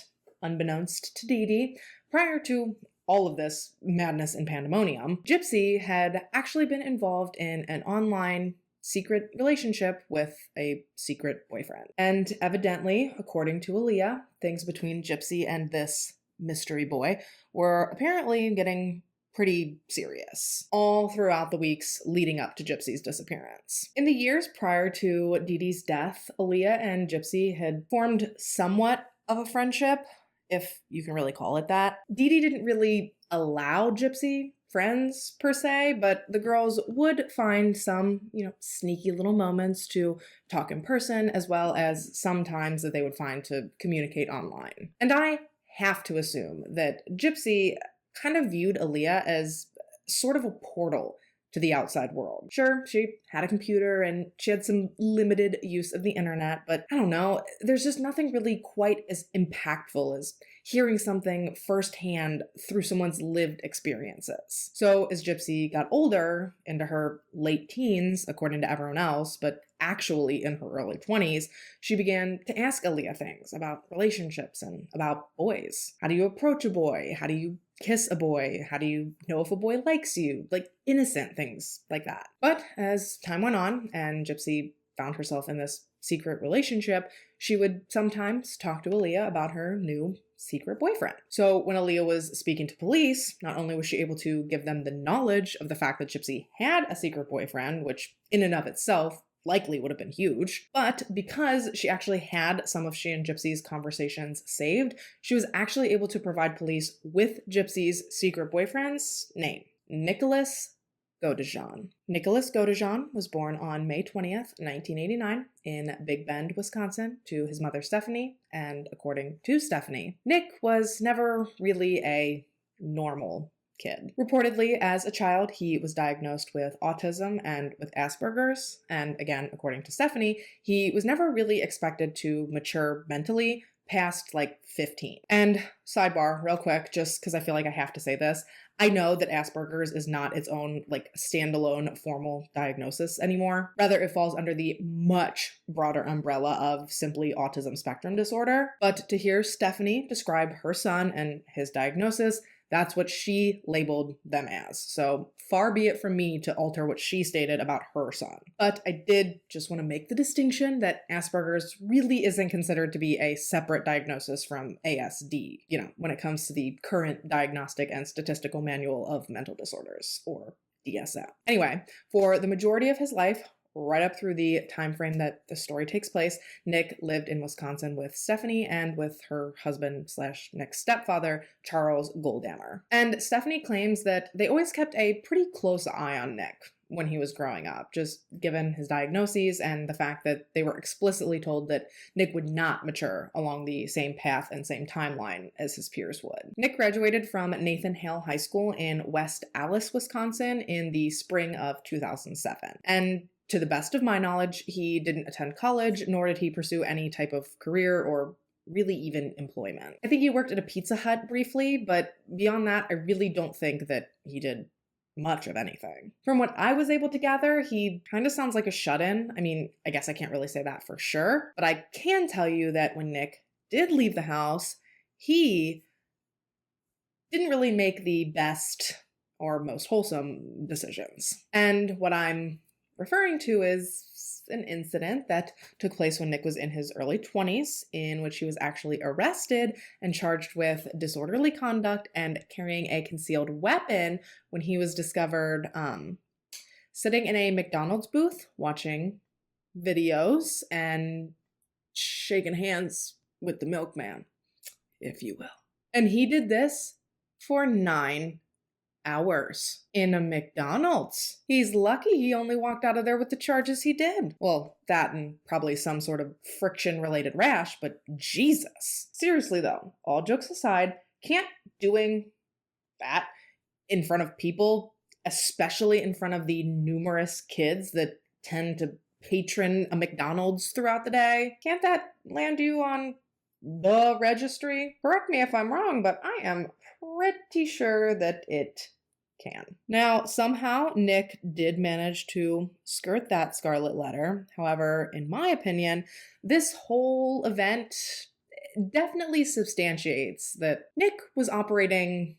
unbeknownst to Dee Dee, prior to all of this madness and pandemonium, Gypsy had actually been involved in an online secret relationship with a secret boyfriend. And evidently, according to Aaliyah, things between Gypsy and this mystery boy were apparently getting pretty serious all throughout the weeks leading up to Gypsy's disappearance. In the years prior to Dee Dee's death, Aaliyah and Gypsy had formed somewhat of a friendship, if you can really call it that. Dee Dee didn't really allow Gypsy friends per se, but the girls would find some, sneaky little moments to talk in person, as well as some times that they would find to communicate online. And I have to assume that Gypsy kind of viewed Aaliyah as sort of a portal to the outside world. Sure, she had a computer and she had some limited use of the internet, but I don't know, there's just nothing really quite as impactful as hearing something firsthand through someone's lived experiences. So as Gypsy got older, into her late teens, according to everyone else, but actually in her early 20s, she began to ask Aaliyah things about relationships and about boys. How do you approach a boy? How do you kiss a boy? How do you know if a boy likes you? Like innocent things like that. But as time went on and Gypsy found herself in this secret relationship, she would sometimes talk to Aaliyah about her new secret boyfriend. So when Aaliyah was speaking to police, not only was she able to give them the knowledge of the fact that Gypsy had a secret boyfriend, which in and of itself likely would have been huge, but because she actually had some of she and Gypsy's conversations saved, she was actually able to provide police with Gypsy's secret boyfriend's name, Nicholas Godejohn. Nicholas Godejohn was born on May 20th, 1989 in Big Bend, Wisconsin, to his mother Stephanie, and according to Stephanie, Nick was never really a normal kid. Reportedly, as a child, he was diagnosed with autism and with Asperger's, and again, according to Stephanie, he was never really expected to mature mentally past like 15. And sidebar, real quick, just because I feel like I have to say this, I know that Asperger's is not its own like standalone formal diagnosis anymore. Rather, it falls under the much broader umbrella of simply autism spectrum disorder. But to hear Stephanie describe her son and his diagnosis, that's what she labeled them as. So far be it from me to alter what she stated about her son. But I did just want to make the distinction that Asperger's really isn't considered to be a separate diagnosis from ASD, when it comes to the current Diagnostic and Statistical Manual of Mental Disorders, or DSM. Anyway, for the majority of his life, right up through the time frame that the story takes place, Nick lived in Wisconsin with Stephanie and with her husband / Nick's stepfather, Charles Goldammer. And Stephanie claims that they always kept a pretty close eye on Nick when he was growing up, just given his diagnoses and the fact that they were explicitly told that Nick would not mature along the same path and same timeline as his peers would. Nick graduated from Nathan Hale High School in West Allis, Wisconsin in the spring of 2007. And to the best of my knowledge, he didn't attend college, nor did he pursue any type of career or really even employment. I think he worked at a Pizza Hut briefly, but beyond that, I really don't think that he did much of anything. From what I was able to gather, he kind of sounds like a shut-in. I mean, I guess I can't really say that for sure, but I can tell you that when Nick did leave the house, he didn't really make the best or most wholesome decisions. And what I'm referring to is an incident that took place when Nick was in his early 20s, in which he was actually arrested and charged with disorderly conduct and carrying a concealed weapon when he was discovered sitting in a McDonald's booth watching videos and shaking hands with the milkman, if you will. And he did this for 9 hours in a McDonald's. He's lucky he only walked out of there with the charges he did. Well, that and probably some sort of friction-related rash, but Jesus. Seriously though, all jokes aside, can't doing that in front of people, especially in front of the numerous kids that tend to patron a McDonald's throughout the day, can't that land you on the registry? Correct me if I'm wrong, but I am pretty sure that it can. Now, somehow Nick did manage to skirt that scarlet letter. However, in my opinion, this whole event definitely substantiates that Nick was operating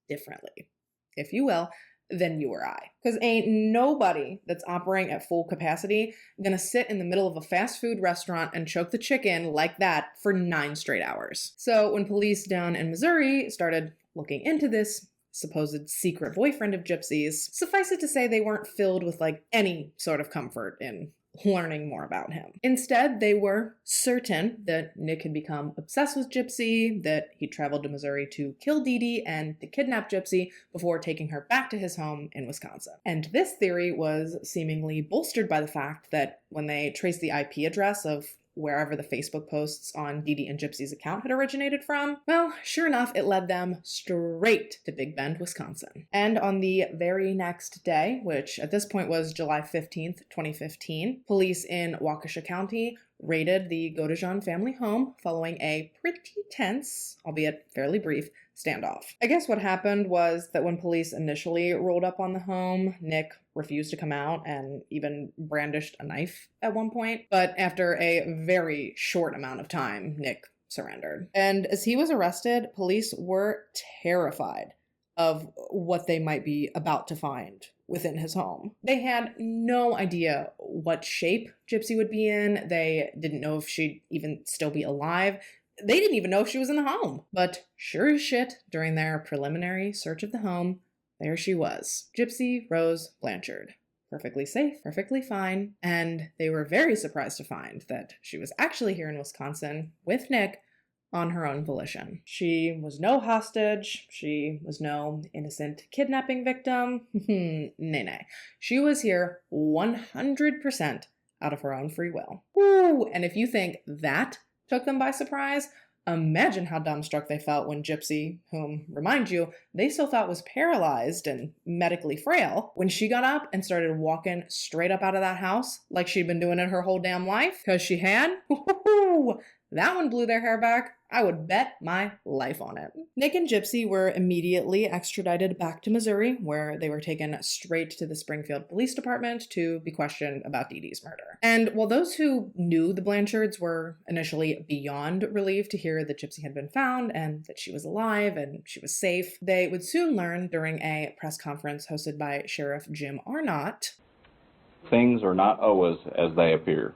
differently, if you will, than you or I. Because ain't nobody that's operating at full capacity gonna sit in the middle of a fast food restaurant and choke the chicken like that for 9 straight hours. So when police down in Missouri started looking into this supposed secret boyfriend of Gypsy's, suffice it to say they weren't filled with any sort of comfort in learning more about him. Instead, they were certain that Nick had become obsessed with Gypsy, that he traveled to Missouri to kill Dee Dee and to kidnap Gypsy before taking her back to his home in Wisconsin. And this theory was seemingly bolstered by the fact that when they traced the IP address of wherever the Facebook posts on Dee Dee and Gypsy's account had originated from, well, sure enough, it led them straight to Big Bend, Wisconsin. And on the very next day, which at this point was July 15th, 2015, police in Waukesha County raided the Godejohn family home following a pretty tense, albeit fairly brief, standoff. I guess what happened was that when police initially rolled up on the home, Nick refused to come out and even brandished a knife at one point. But after a very short amount of time, Nick surrendered. And as he was arrested, police were terrified of what they might be about to find within his home. They had no idea what shape Gypsy would be in. They didn't know if she'd even still be alive. They didn't even know if she was in the home. But sure as shit, during their preliminary search of the home, there she was. Gypsy Rose Blanchard. Perfectly safe, perfectly fine. And they were very surprised to find that she was actually here in Wisconsin with Nick on her own volition. She was no hostage. She was no innocent kidnapping victim. Nay. She was here 100% out of her own free will. Woo! And if you think that took them by surprise, imagine how dumbstruck they felt when Gypsy, whom, remind you, they still thought was paralyzed and medically frail, when she got up and started walking straight up out of that house like she'd been doing it her whole damn life, because she had. That one blew their hair back. I would bet my life on it. Nick and Gypsy were immediately extradited back to Missouri, where they were taken straight to the Springfield Police Department to be questioned about Dee Dee's murder. And while those who knew the Blanchards were initially beyond relieved to hear that Gypsy had been found and that she was alive and she was safe, they would soon learn during a press conference hosted by Sheriff Jim Arnott, things are not always as they appear.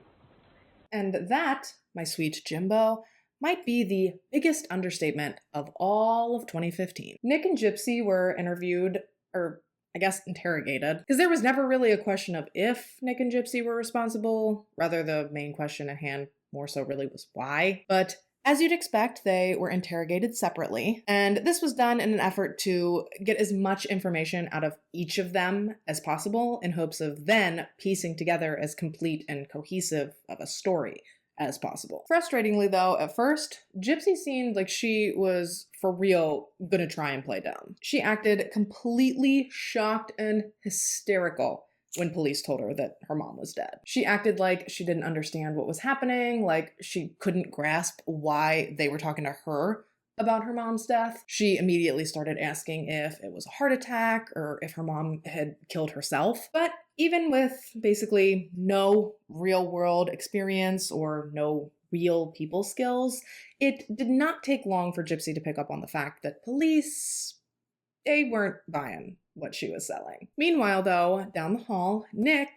And that, my sweet Jimbo, might be the biggest understatement of all of 2015. Nick and Gypsy were interviewed, or I guess interrogated, because there was never really a question of if Nick and Gypsy were responsible. Rather, the main question at hand more so really was why. But as you'd expect, they were interrogated separately, and this was done in an effort to get as much information out of each of them as possible in hopes of then piecing together as complete and cohesive of a story as possible. Frustratingly though, at first, Gypsy seemed like she was for real gonna try and play dumb. She acted completely shocked and hysterical when police told her that her mom was dead. She acted like she didn't understand what was happening, like she couldn't grasp why they were talking to her about her mom's death. She immediately started asking if it was a heart attack or if her mom had killed herself. But even with basically no real world experience or no real people skills, it did not take long for Gypsy to pick up on the fact that police, they weren't buying what she was selling. Meanwhile, though, down the hall, Nick,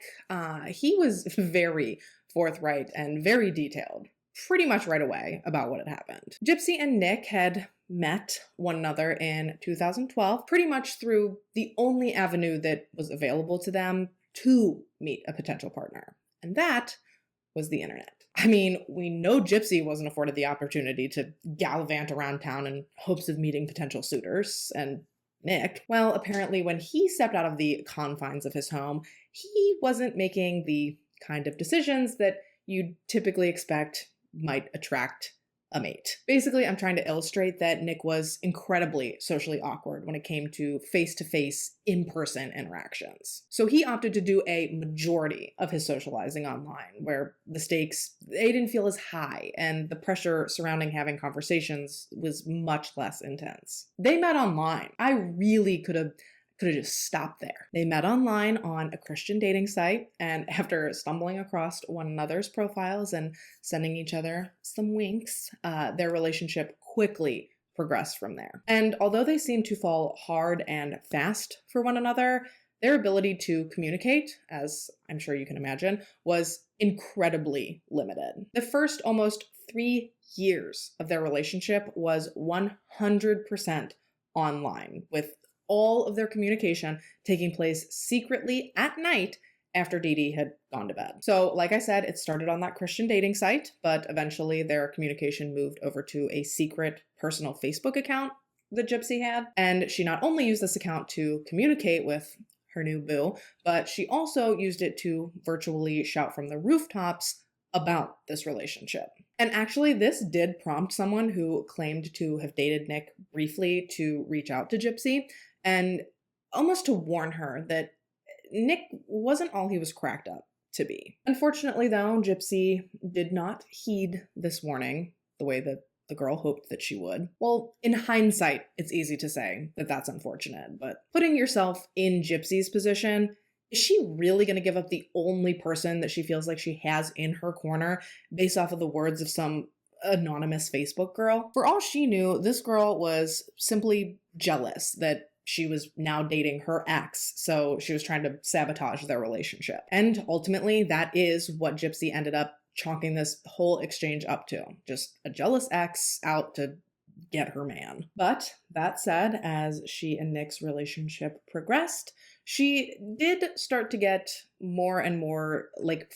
he was very forthright and very detailed pretty much right away about what had happened. Gypsy and Nick had met one another in 2012, pretty much through the only avenue that was available to them to meet a potential partner, and that was the internet. I mean, we know Gypsy wasn't afforded the opportunity to gallivant around town in hopes of meeting potential suitors, and Nick, well, apparently when he stepped out of the confines of his home, he wasn't making the kind of decisions that you'd typically expect might attract a mate. Basically, I'm trying to illustrate that Nick was incredibly socially awkward when it came to face-to-face, in-person interactions. So he opted to do a majority of his socializing online, where the stakes, they didn't feel as high, and the pressure surrounding having conversations was much less intense. They met online. I really could have could have just stopped there. They met online on a Christian dating site, and after stumbling across one another's profiles and sending each other some winks, their relationship quickly progressed from there. And although they seemed to fall hard and fast for one another, their ability to communicate, as I'm sure you can imagine, was incredibly limited. The first almost 3 years of their relationship was 100% online, with all of their communication taking place secretly at night after Dee Dee had gone to bed. So, like I said, it started on that Christian dating site, but eventually their communication moved over to a secret personal Facebook account that Gypsy had. And she not only used this account to communicate with her new boo, but she also used it to virtually shout from the rooftops about this relationship. And actually, this did prompt someone who claimed to have dated Nick briefly to reach out to Gypsy and almost to warn her that Nick wasn't all he was cracked up to be. Unfortunately, though, Gypsy did not heed this warning the way that the girl hoped that she would. Well, in hindsight, it's easy to say that that's unfortunate, but putting yourself in Gypsy's position, is she really going to give up the only person that she feels like she has in her corner based off of the words of some anonymous Facebook girl? For all she knew, this girl was simply jealous that she was now dating her ex, so she was trying to sabotage their relationship. And ultimately, that is what Gypsy ended up chalking this whole exchange up to. Just a jealous ex out to get her man. But that said, as she and Nick's relationship progressed, she did start to get more and more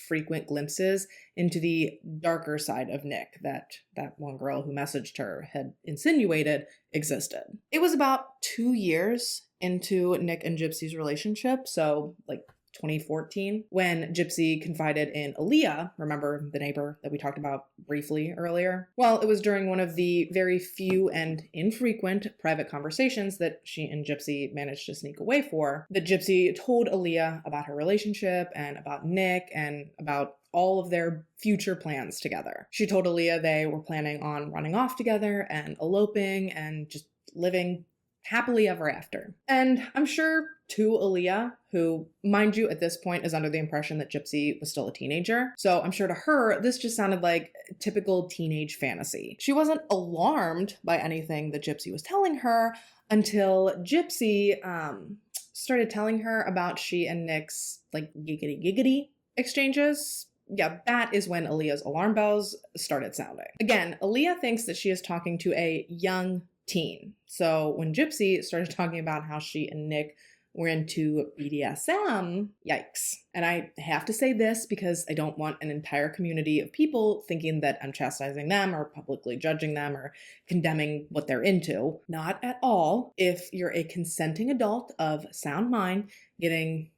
frequent glimpses into the darker side of Nick that one girl who messaged her had insinuated existed. It was about 2 years into Nick and Gypsy's relationship, so 2014, when Gypsy confided in Aaliyah, remember the neighbor that we talked about briefly earlier? Well, it was during one of the very few and infrequent private conversations that she and Gypsy managed to sneak away for, that Gypsy told Aaliyah about her relationship and about Nick and about all of their future plans together. She told Aaliyah they were planning on running off together and eloping and just living happily ever after. And I'm sure to Aaliyah, who, mind you, at this point is under the impression that Gypsy was still a teenager, so I'm sure to her, this just sounded like typical teenage fantasy. She wasn't alarmed by anything that Gypsy was telling her until Gypsy started telling her about she and Nick's giggity exchanges. Yeah, that is when Aaliyah's alarm bells started sounding. Again, Aaliyah thinks that she is talking to a young teen. So when Gypsy started talking about how she and Nick were into BDSM, yikes. And I have to say this because I don't want an entire community of people thinking that I'm chastising them or publicly judging them or condemning what they're into. Not at all. If you're a consenting adult of sound mind getting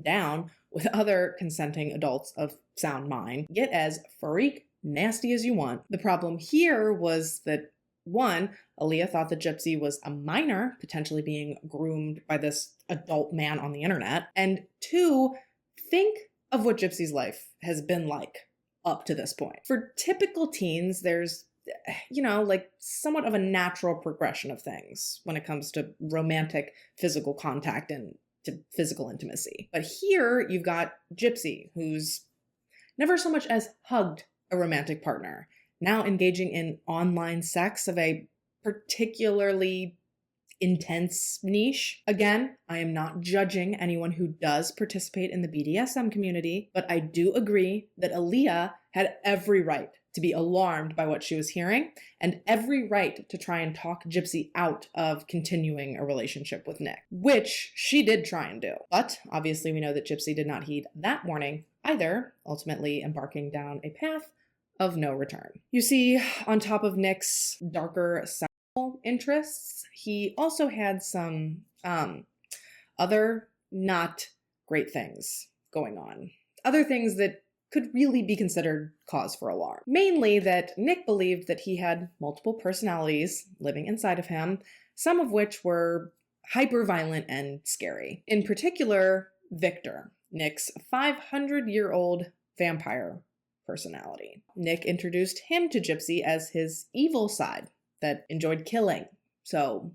down with other consenting adults of sound mind, get as freak nasty as you want. The problem here was that, one, Aaliyah thought that Gypsy was a minor, potentially being groomed by this adult man on the internet. And two, think of what Gypsy's life has been like up to this point. For typical teens, there's, somewhat of a natural progression of things when it comes to romantic physical contact and to physical intimacy. But here you've got Gypsy, who's never so much as hugged a romantic partner, now engaging in online sex of a particularly intense niche. Again, I am not judging anyone who does participate in the BDSM community, but I do agree that Aaliyah had every right to be alarmed by what she was hearing and every right to try and talk Gypsy out of continuing a relationship with Nick, which she did try and do. But obviously we know that Gypsy did not heed that warning either, ultimately embarking down a path of no return. You see, on top of Nick's darker sexual interests, he also had some other not great things going on. Other things that could really be considered cause for alarm. Mainly that Nick believed that he had multiple personalities living inside of him, some of which were hyper-violent and scary. In particular, Victor, Nick's 500-year-old vampire personality. Nick introduced him to Gypsy as his evil side that enjoyed killing. So,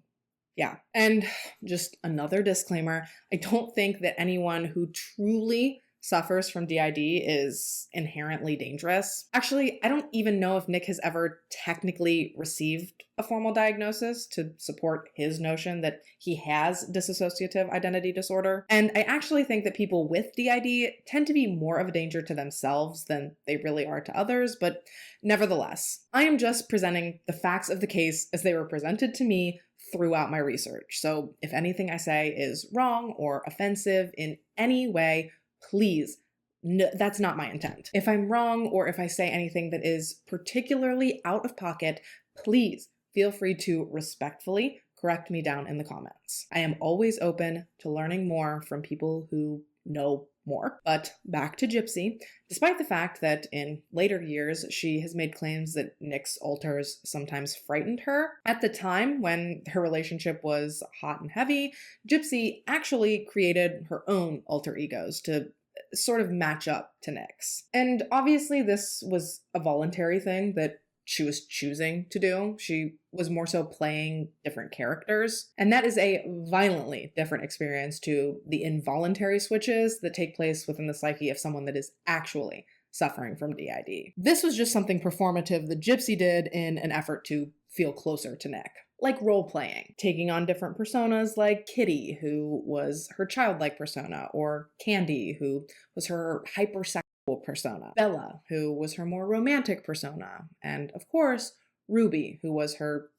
Yeah. And just another disclaimer, I don't think that anyone who truly suffers from DID is inherently dangerous. Actually, I don't even know if Nick has ever technically received a formal diagnosis to support his notion that he has dissociative identity disorder. And I actually think that people with DID tend to be more of a danger to themselves than they really are to others, but nevertheless, I am just presenting the facts of the case as they were presented to me throughout my research. So if anything I say is wrong or offensive in any way, please, no, that's not my intent. If I'm wrong or if I say anything that is particularly out of pocket, please feel free to respectfully correct me down in the comments. I am always open to learning more from people who know more. But back to Gypsy. Despite the fact that in later years she has made claims that Nick's alters sometimes frightened her, at the time when her relationship was hot and heavy, Gypsy actually created her own alter egos to sort of match up to Nick's. And obviously this was a voluntary thing that she was choosing to do. She was more so playing different characters. And that is a violently different experience to the involuntary switches that take place within the psyche of someone that is actually suffering from DID. This was just something performative that Gypsy did in an effort to feel closer to Nick. Like role-playing, taking on different personas like Kitty, who was her childlike persona, or Candy, who was her hypersexual persona, Bella, who was her more romantic persona, and of course, Ruby, who was her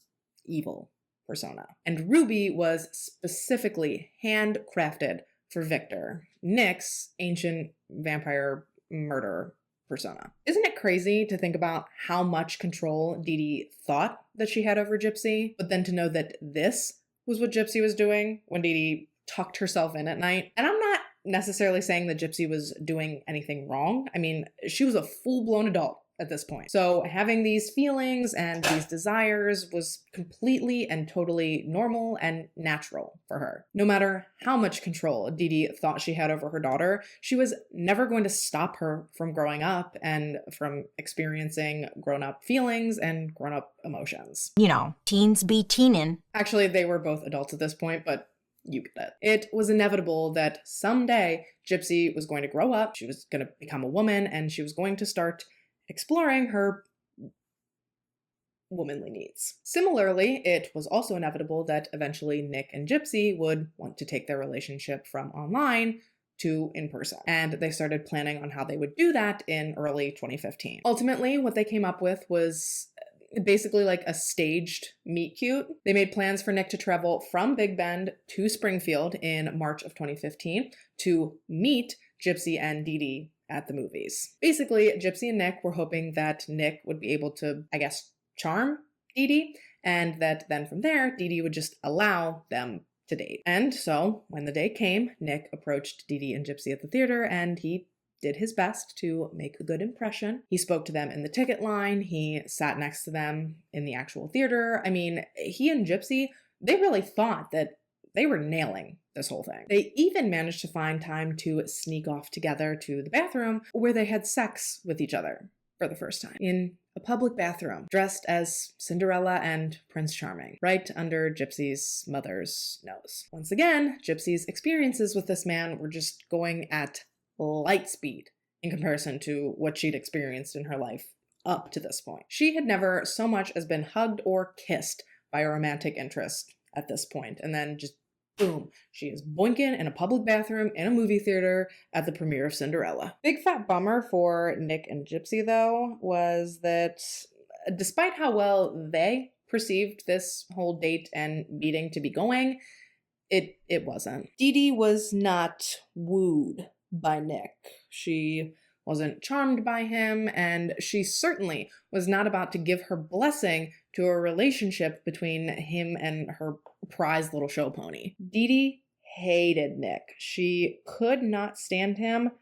evil persona. And Ruby was specifically handcrafted for Victor, Nick's ancient vampire murderer persona. Isn't it crazy to think about how much control Dee Dee thought that she had over Gypsy, but then to know that this was what Gypsy was doing when Dee Dee tucked herself in at night? And I'm not necessarily saying that Gypsy was doing anything wrong. I mean, she was a full-blown adult at this point. So having these feelings and these desires was completely and totally normal and natural for her. No matter how much control Dee Dee thought she had over her daughter, she was never going to stop her from growing up and from experiencing grown-up feelings and grown-up emotions. You know, teens be teenin'. Actually, they were both adults at this point, but you get it. It was inevitable that someday Gypsy was going to grow up, she was going to become a woman, and she was going to start exploring her womanly needs. Similarly, it was also inevitable that eventually Nick and Gypsy would want to take their relationship from online to in person. And they started planning on how they would do that in early 2015. Ultimately, what they came up with was basically like a staged meet cute. They made plans for Nick to travel from Big Bend to Springfield in March of 2015 to meet Gypsy and Dee Dee at the movies. Basically, Gypsy and Nick were hoping that Nick would be able to, I guess, charm Dee Dee, and that then from there, Dee Dee would just allow them to date. And so, when the day came, Nick approached Dee Dee and Gypsy at the theater, and he did his best to make a good impression. He spoke to them in the ticket line, he sat next to them in the actual theater. I mean, he and Gypsy, they really thought that they were nailing this whole thing. They even managed to find time to sneak off together to the bathroom where they had sex with each other for the first time. In a public bathroom, dressed as Cinderella and Prince Charming, right under Gypsy's mother's nose. Once again, Gypsy's experiences with this man were just going at light speed in comparison to what she'd experienced in her life up to this point. She had never so much as been hugged or kissed by a romantic interest at this point, and then just boom, she is boinking in a public bathroom in a movie theater at the premiere of Cinderella. Big fat bummer for Nick and Gypsy, though, was that despite how well they perceived this whole date and meeting to be going, it wasn't. Dee Dee was not wooed by Nick. She wasn't charmed by him, and she certainly was not about to give her blessing to a relationship between him and her prized little show pony. Dee Dee hated Nick. She could not stand him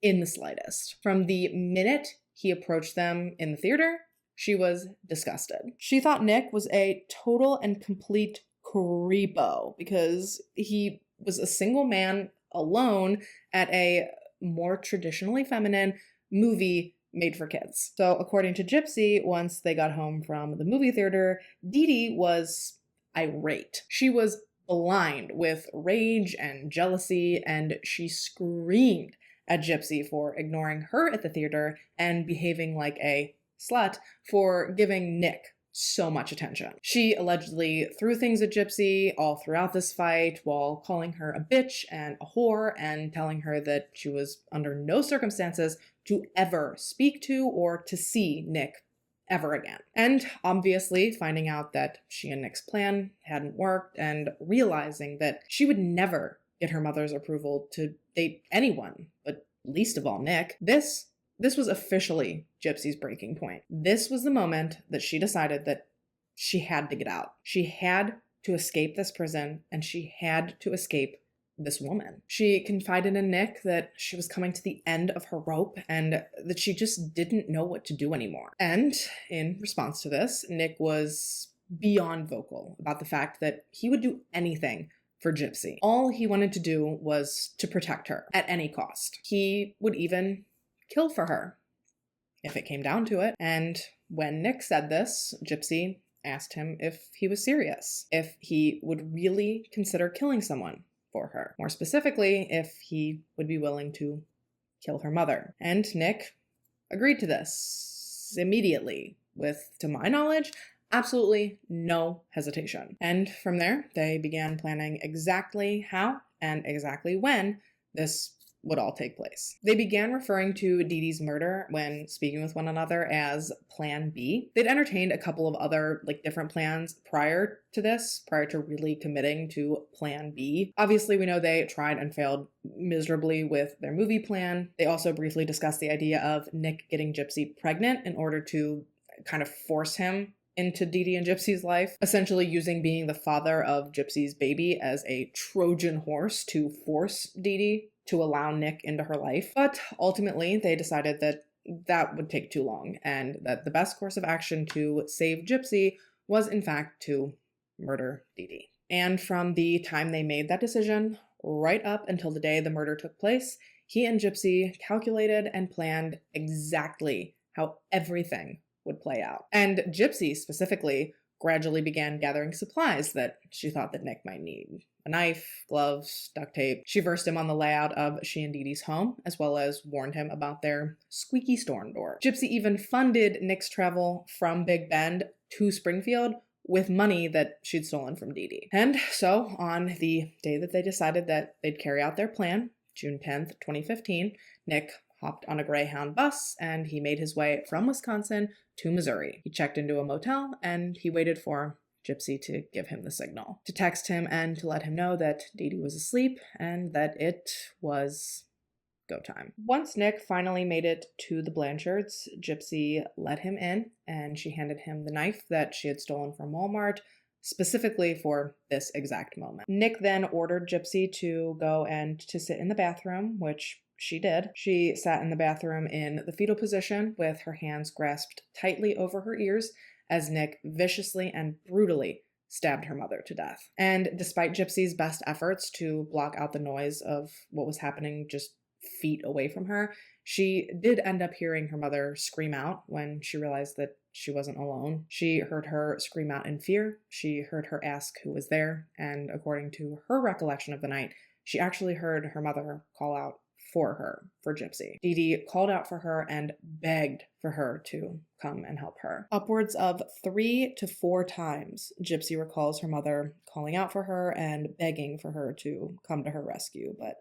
in the slightest. From the minute he approached them in the theater, she was disgusted. She thought Nick was a total and complete creepo because he was a single man alone at a more traditionally feminine movie made for kids. So according to Gypsy, once they got home from the movie theater, Dee Dee was irate. She was blind with rage and jealousy, and she screamed at Gypsy for ignoring her at the theater and behaving like a slut for giving Nick so much attention. She allegedly threw things at Gypsy all throughout this fight while calling her a bitch and a whore and telling her that she was under no circumstances to ever speak to or to see Nick ever again. And obviously, finding out that she and Nick's plan hadn't worked and realizing that she would never get her mother's approval to date anyone, but least of all Nick, this was officially Gypsy's breaking point. This was the moment that she decided that she had to get out. She had to escape this prison, and she had to escape this woman. She confided in Nick that she was coming to the end of her rope and that she just didn't know what to do anymore. And in response to this, Nick was beyond vocal about the fact that he would do anything for Gypsy. All he wanted to do was to protect her at any cost. He would even kill for her if it came down to it. And when Nick said this, Gypsy asked him if he was serious, if he would really consider killing someone for her. More specifically, if he would be willing to kill her mother. And Nick agreed to this immediately with, to my knowledge, absolutely no hesitation. And from there, they began planning exactly how and exactly when this would all take place. They began referring to Dee Dee's murder when speaking with one another as Plan B. They'd entertained a couple of other different plans prior to this, prior to really committing to Plan B. Obviously, we know they tried and failed miserably with their movie plan. They also briefly discussed the idea of Nick getting Gypsy pregnant in order to kind of force him into Dee Dee and Gypsy's life, essentially using being the father of Gypsy's baby as a Trojan horse to force Dee Dee to allow Nick into her life. But ultimately, they decided that that would take too long and that the best course of action to save Gypsy was, in fact, to murder Dee Dee. And from the time they made that decision, right up until the day the murder took place, he and Gypsy calculated and planned exactly how everything would play out. And Gypsy, specifically, gradually began gathering supplies that she thought that Nick might need. A knife, gloves, duct tape. She versed him on the layout of she and Dee Dee's home, as well as warned him about their squeaky storm door. Gypsy even funded Nick's travel from Big Bend to Springfield with money that she'd stolen from Dee Dee. And so, on the day that they decided that they'd carry out their plan, June 10th, 2015, Nick hopped on a Greyhound bus and he made his way from Wisconsin to Missouri. He checked into a motel and he waited for Gypsy to give him the signal, to text him and to let him know that Dee Dee was asleep and that it was go time. Once Nick finally made it to the Blanchards, Gypsy let him in and she handed him the knife that she had stolen from Walmart, specifically for this exact moment. Nick then ordered Gypsy to go and to sit in the bathroom, which she did. She sat in the bathroom in the fetal position with her hands grasped tightly over her ears as Nick viciously and brutally stabbed her mother to death. And despite Gypsy's best efforts to block out the noise of what was happening just feet away from her, she did end up hearing her mother scream out when she realized that she wasn't alone. She heard her scream out in fear. She heard her ask who was there. And according to her recollection of the night, she actually heard her mother call out for her, for Gypsy. Dee Dee called out for her and begged for her to come and help her. Upwards of 3 to 4 times, Gypsy recalls her mother calling out for her and begging for her to come to her rescue, but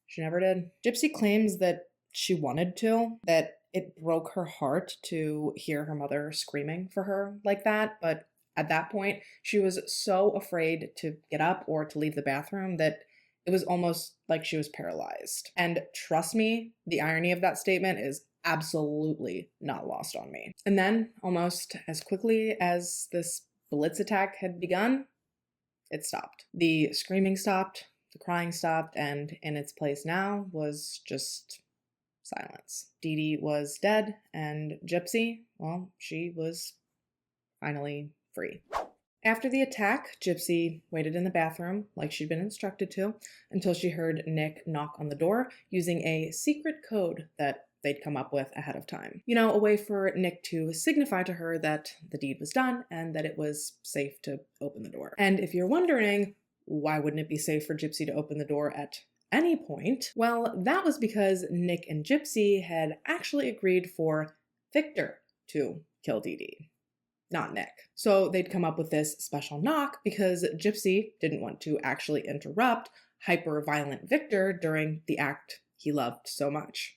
she never did. Gypsy claims that she wanted to, that it broke her heart to hear her mother screaming for her like that, but at that point, she was so afraid to get up or to leave the bathroom that it was almost like she was paralyzed. And trust me, the irony of that statement is absolutely not lost on me. And then, almost as quickly as this blitz attack had begun, it stopped. The screaming stopped, the crying stopped, and in its place now was just silence. Dee Dee was dead, and Gypsy, well, she was finally free. After the attack, Gypsy waited in the bathroom, like she'd been instructed to, until she heard Nick knock on the door using a secret code that they'd come up with ahead of time. You know, a way for Nick to signify to her that the deed was done and that it was safe to open the door. And if you're wondering, why wouldn't it be safe for Gypsy to open the door at any point? Well, that was because Nick and Gypsy had actually agreed for Victor to kill Dee Dee, not Nick. So they'd come up with this special knock because Gypsy didn't want to actually interrupt hyper-violent Victor during the act he loved so much,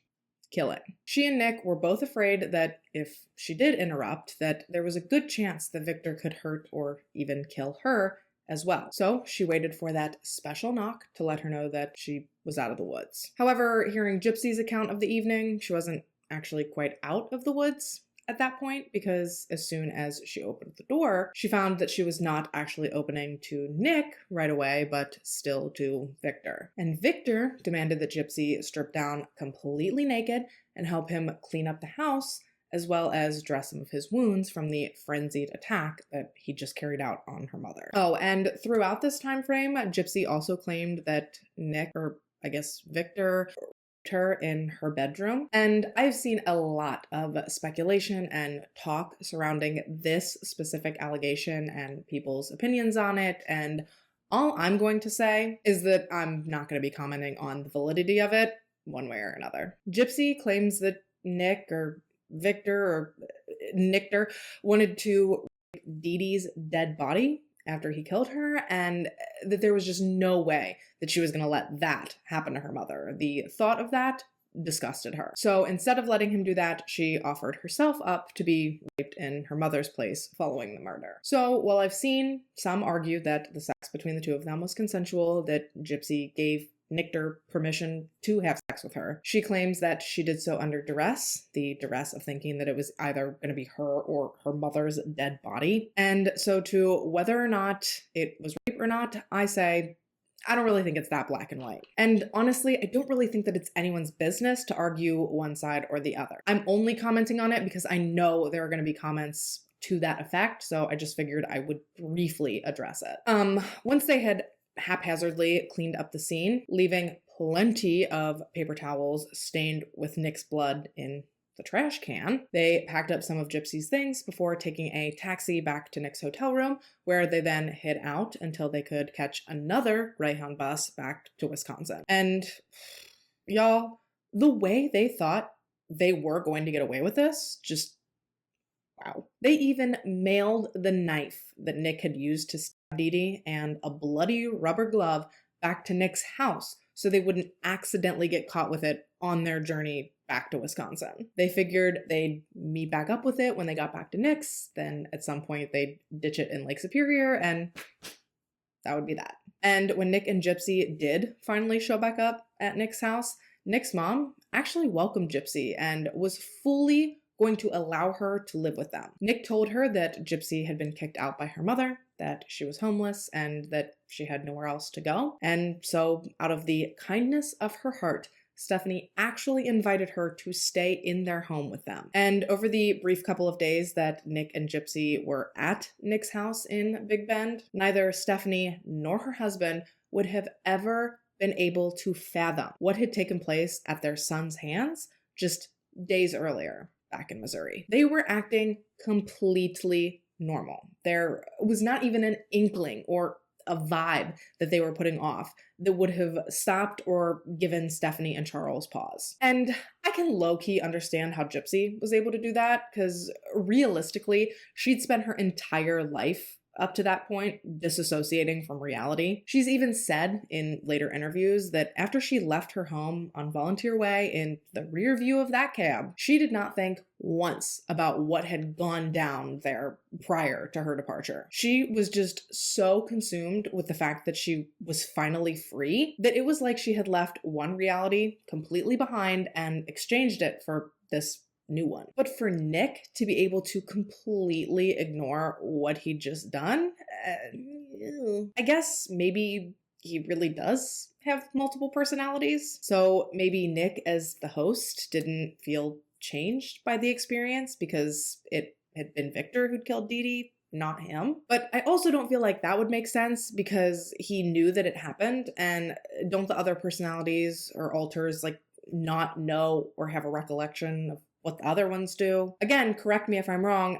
killing. She and Nick were both afraid that if she did interrupt, that there was a good chance that Victor could hurt or even kill her as well. So she waited for that special knock to let her know that she was out of the woods. However, hearing Gypsy's account of the evening, she wasn't actually quite out of the woods at that point, because as soon as she opened the door, she found that she was not actually opening to Nick right away, but still to Victor. And Victor demanded that Gypsy strip down completely naked and help him clean up the house, as well as dress some of his wounds from the frenzied attack that he just carried out on her mother. Oh, and throughout this time frame, Gypsy also claimed that Nick, or I guess Victor, her in her bedroom. And I've seen a lot of speculation and talk surrounding this specific allegation and people's opinions on it. And all I'm going to say is that I'm not going to be commenting on the validity of it one way or another. Gypsy claims that Nick or Victor or Nickter wanted to rape Dee Dee's dead body after he killed her, and that there was just no way that she was going to let that happen to her mother. The thought of that disgusted her. So instead of letting him do that, she offered herself up to be raped in her mother's place following the murder. So while I've seen some argue that the sex between the two of them was consensual, that Gypsy gave Nickter permission to have sex with her, she claims that she did so under duress, the duress of thinking that it was either going to be her or her mother's dead body. And so to whether or not it was rape or not, I say, I don't really think it's that black and white. And honestly, I don't really think that it's anyone's business to argue one side or the other. I'm only commenting on it because I know there are going to be comments to that effect, so I just figured I would briefly address it. Once they had haphazardly cleaned up the scene, leaving plenty of paper towels stained with Nick's blood in the trash can, they packed up some of Gypsy's things before taking a taxi back to Nick's hotel room, where they then hid out until they could catch another Greyhound bus back to Wisconsin. And y'all, the way they thought they were going to get away with this, just wow. They even mailed the knife that Nick had used to stab Dee Dee and a bloody rubber glove back to Nick's house so they wouldn't accidentally get caught with it on their journey back to Wisconsin. They figured they'd meet back up with it when they got back to Nick's, then at some point they'd ditch it in Lake Superior, and that would be that. And when Nick and Gypsy did finally show back up at Nick's house, Nick's mom actually welcomed Gypsy and was fully going to allow her to live with them. Nick told her that Gypsy had been kicked out by her mother, that she was homeless, and that she had nowhere else to go. And so, out of the kindness of her heart, Stephanie actually invited her to stay in their home with them. And over the brief couple of days that Nick and Gypsy were at Nick's house in Big Bend, neither Stephanie nor her husband would have ever been able to fathom what had taken place at their son's hands just days earlier back in Missouri. They were acting completely normal. There was not even an inkling or a vibe that they were putting off that would have stopped or given Stephanie and Charles pause. And I can low-key understand how Gypsy was able to do that, because realistically, she'd spent her entire life up to that point disassociating from reality. She's even said in later interviews that after she left her home on Volunteer Way in the rear view of that cab, she did not think once about what had gone down there prior to her departure. She was just so consumed with the fact that she was finally free that it was like she had left one reality completely behind and exchanged it for this new one. But for Nick to be able to completely ignore what he'd just done, I guess maybe he really does have multiple personalities. So maybe Nick, as the host, didn't feel changed by the experience because it had been Victor who'd killed Dee Dee, not him. But I also don't feel like that would make sense because he knew that it happened, and don't the other personalities or alters like not know or have a recollection of what the other ones do. Again, correct me if I'm wrong,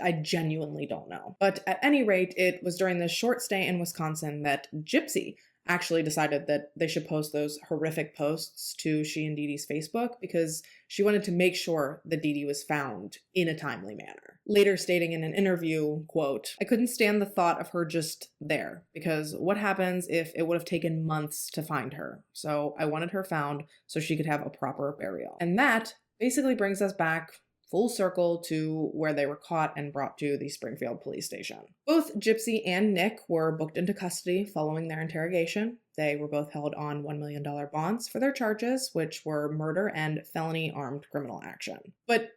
I genuinely don't know. But at any rate, it was during this short stay in Wisconsin that Gypsy actually decided that they should post those horrific posts to she and Dee Dee's Facebook because she wanted to make sure that Dee Dee was found in a timely manner. Later stating in an interview, quote, "I couldn't stand the thought of her just there, because what happens if it would have taken months to find her? So I wanted her found so she could have a proper burial." And that basically brings us back full circle to where they were caught and brought to the Springfield police station. Both Gypsy and Nick were booked into custody following their interrogation. They were both held on $1 million bonds for their charges, which were murder and felony armed criminal action. But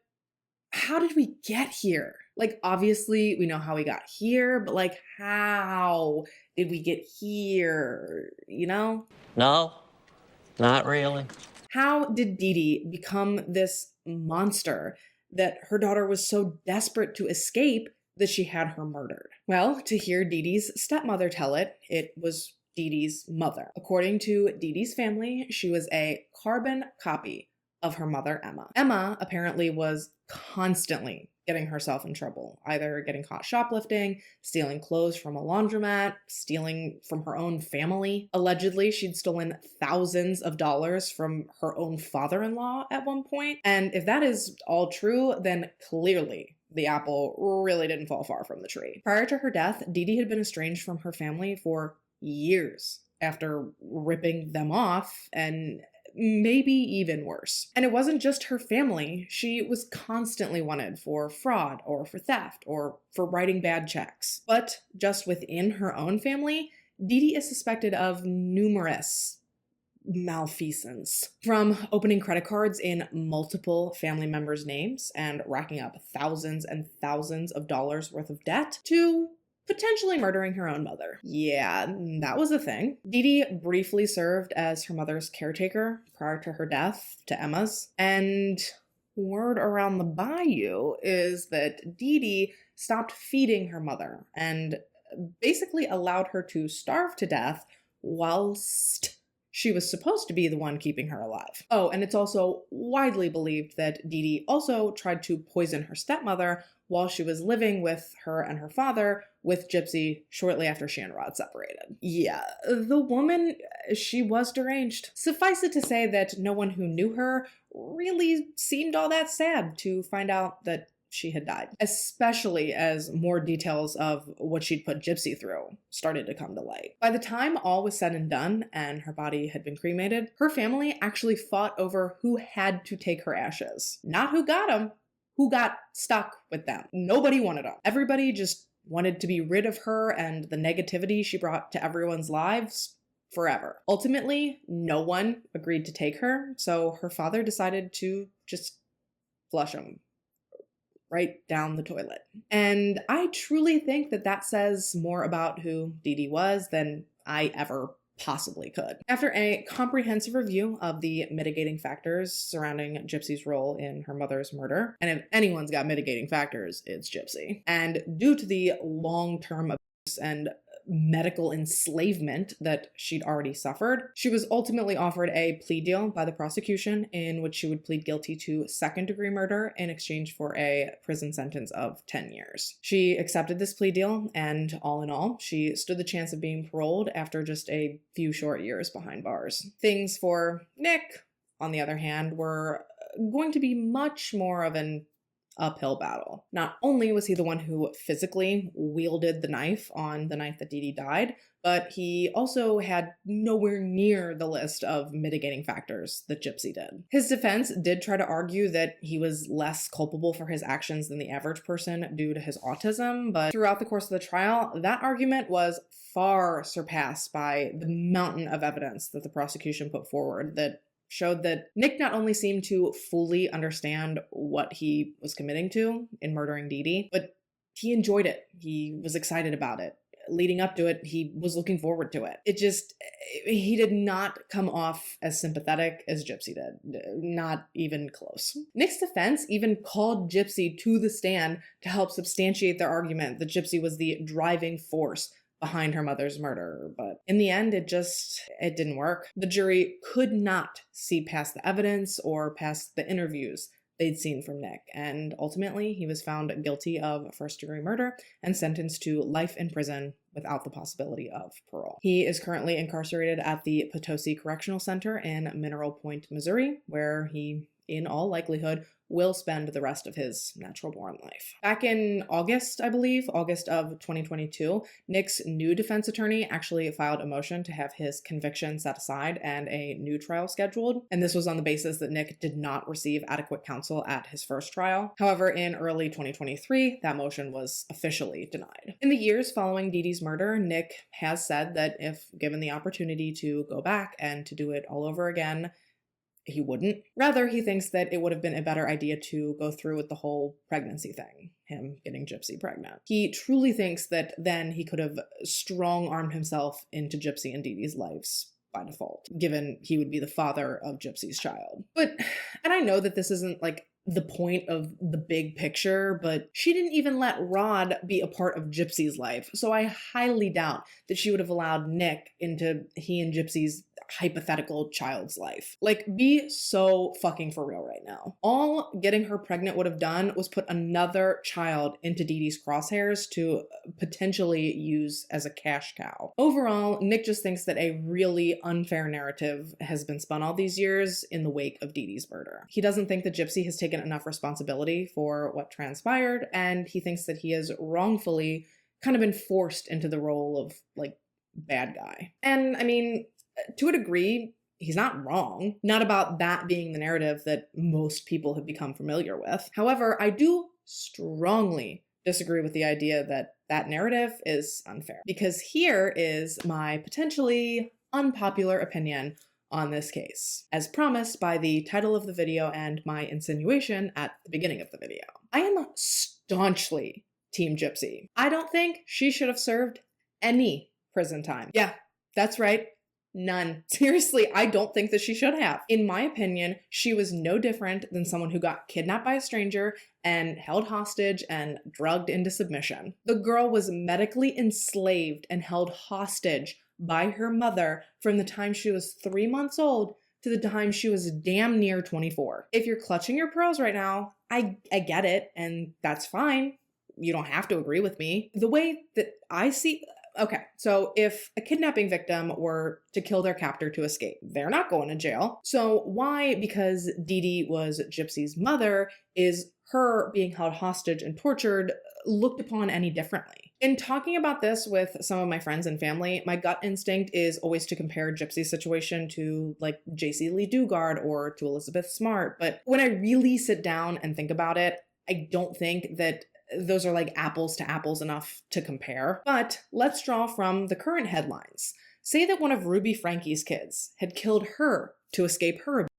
how did we get here? Like, obviously, we know how we got here, but like, how did we get here, you know? No, not really. How did Dee Dee become this monster that her daughter was so desperate to escape that she had her murdered? Well, to hear Dee Dee's stepmother tell it, it was Dee Dee's mother. According to Dee Dee's family, she was a carbon copy of her mother, Emma. Emma apparently was constantly getting herself in trouble, either getting caught shoplifting, stealing clothes from a laundromat, stealing from her own family. Allegedly, she'd stolen thousands of dollars from her own father-in-law at one point. And if that is all true, then clearly the apple really didn't fall far from the tree. Prior to her death, Dee Dee had been estranged from her family for years after ripping them off, and maybe even worse. And it wasn't just her family. She was constantly wanted for fraud or for theft or for writing bad checks. But just within her own family, Dee Dee is suspected of numerous malfeasance, from opening credit cards in multiple family members' names and racking up thousands and thousands of dollars worth of debt, to potentially murdering her own mother. Yeah, that was a thing. Dee Dee briefly served as her mother's caretaker prior to her death to Emma's, and word around the bayou is that Dee Dee stopped feeding her mother and basically allowed her to starve to death whilst she was supposed to be the one keeping her alive. Oh, and it's also widely believed that Dee Dee also tried to poison her stepmother while she was living with her and her father with Gypsy shortly after she and Rod separated. Yeah, the woman, she was deranged. Suffice it to say that no one who knew her really seemed all that sad to find out that she had died, especially as more details of what she'd put Gypsy through started to come to light. By the time all was said and done and her body had been cremated, her family actually fought over who had to take her ashes. Not who got them, who got stuck with them. Nobody wanted them. Everybody just wanted to be rid of her and the negativity she brought to everyone's lives forever. Ultimately, no one agreed to take her, so her father decided to just flush him right down the toilet. And I truly think that that says more about who Dee Dee was than I ever possibly could. After a comprehensive review of the mitigating factors surrounding Gypsy's role in her mother's murder, and if anyone's got mitigating factors, it's Gypsy. And due to the long-term abuse and medical enslavement that she'd already suffered, she was ultimately offered a plea deal by the prosecution in which she would plead guilty to second-degree murder in exchange for a prison sentence of 10 years. She accepted this plea deal, and all in all, she stood the chance of being paroled after just a few short years behind bars. Things for Nick, on the other hand, were going to be much more of an uphill battle. Not only was he the one who physically wielded the knife on the night that Dee Dee died, but he also had nowhere near the list of mitigating factors that Gypsy did. His defense did try to argue that he was less culpable for his actions than the average person due to his autism, but throughout the course of the trial, that argument was far surpassed by the mountain of evidence that the prosecution put forward that showed that Nick not only seemed to fully understand what he was committing to in murdering Dee Dee, but he enjoyed it. He was excited about it. Leading up to it, he was looking forward to it. He did not come off as sympathetic as Gypsy did. Not even close. Nick's defense even called Gypsy to the stand to help substantiate their argument that Gypsy was the driving force behind her mother's murder, but in the end, it didn't work. The jury could not see past the evidence or past the interviews they'd seen from Nick, and ultimately he was found guilty of first-degree murder and sentenced to life in prison without the possibility of parole. He is currently incarcerated at the Potosi Correctional Center in Mineral Point, Missouri, where he, in all likelihood, will spend the rest of his natural-born life. Back in August, I believe, August of 2022, Nick's new defense attorney actually filed a motion to have his conviction set aside and a new trial scheduled, and this was on the basis that Nick did not receive adequate counsel at his first trial. However, in early 2023, that motion was officially denied. In the years following Dee Dee's murder, Nick has said that if given the opportunity to go back and to do it all over again, he wouldn't. Rather, he thinks that it would have been a better idea to go through with the whole pregnancy thing, him getting Gypsy pregnant. He truly thinks that then he could have strong-armed himself into Gypsy and Dee Dee's lives by default, given he would be the father of Gypsy's child. And I know that this isn't like the point of the big picture, but she didn't even let Rod be a part of Gypsy's life, so I highly doubt that she would have allowed Nick into he and Gypsy's hypothetical child's life. Like, be so fucking for real right now. All getting her pregnant would have done was put another child into Dee Dee's crosshairs to potentially use as a cash cow. Overall, Nick just thinks that a really unfair narrative has been spun all these years in the wake of Dee Dee's murder. He doesn't think that Gypsy has taken enough responsibility for what transpired, and he thinks that he has wrongfully kind of been forced into the role of, like, bad guy. And I mean, to a degree, he's not wrong. Not about that being the narrative that most people have become familiar with. However, I do strongly disagree with the idea that that narrative is unfair. Because here is my potentially unpopular opinion on this case, as promised by the title of the video and my insinuation at the beginning of the video. I am staunchly Team Gypsy. I don't think she should have served any prison time. Yeah, that's right. None. Seriously, I don't think that she should have. In my opinion, she was no different than someone who got kidnapped by a stranger and held hostage and drugged into submission. The girl was medically enslaved and held hostage by her mother from the time she was 3 months old to the time she was damn near 24. If you're clutching your pearls right now, I get it, and that's fine. You don't have to agree with me. The way that I see... Okay, so if a kidnapping victim were to kill their captor to escape, they're not going to jail. So why, because Dee Dee was Gypsy's mother, is her being held hostage and tortured looked upon any differently? In talking about this with some of my friends and family, my gut instinct is always to compare Gypsy's situation to like J.C. Lee Dugard or to Elizabeth Smart. But when I really sit down and think about it, I don't think that those are like apples to apples enough to compare. But let's draw from the current headlines. Say that one of Ruby Frankie's kids had killed her to escape her abuse.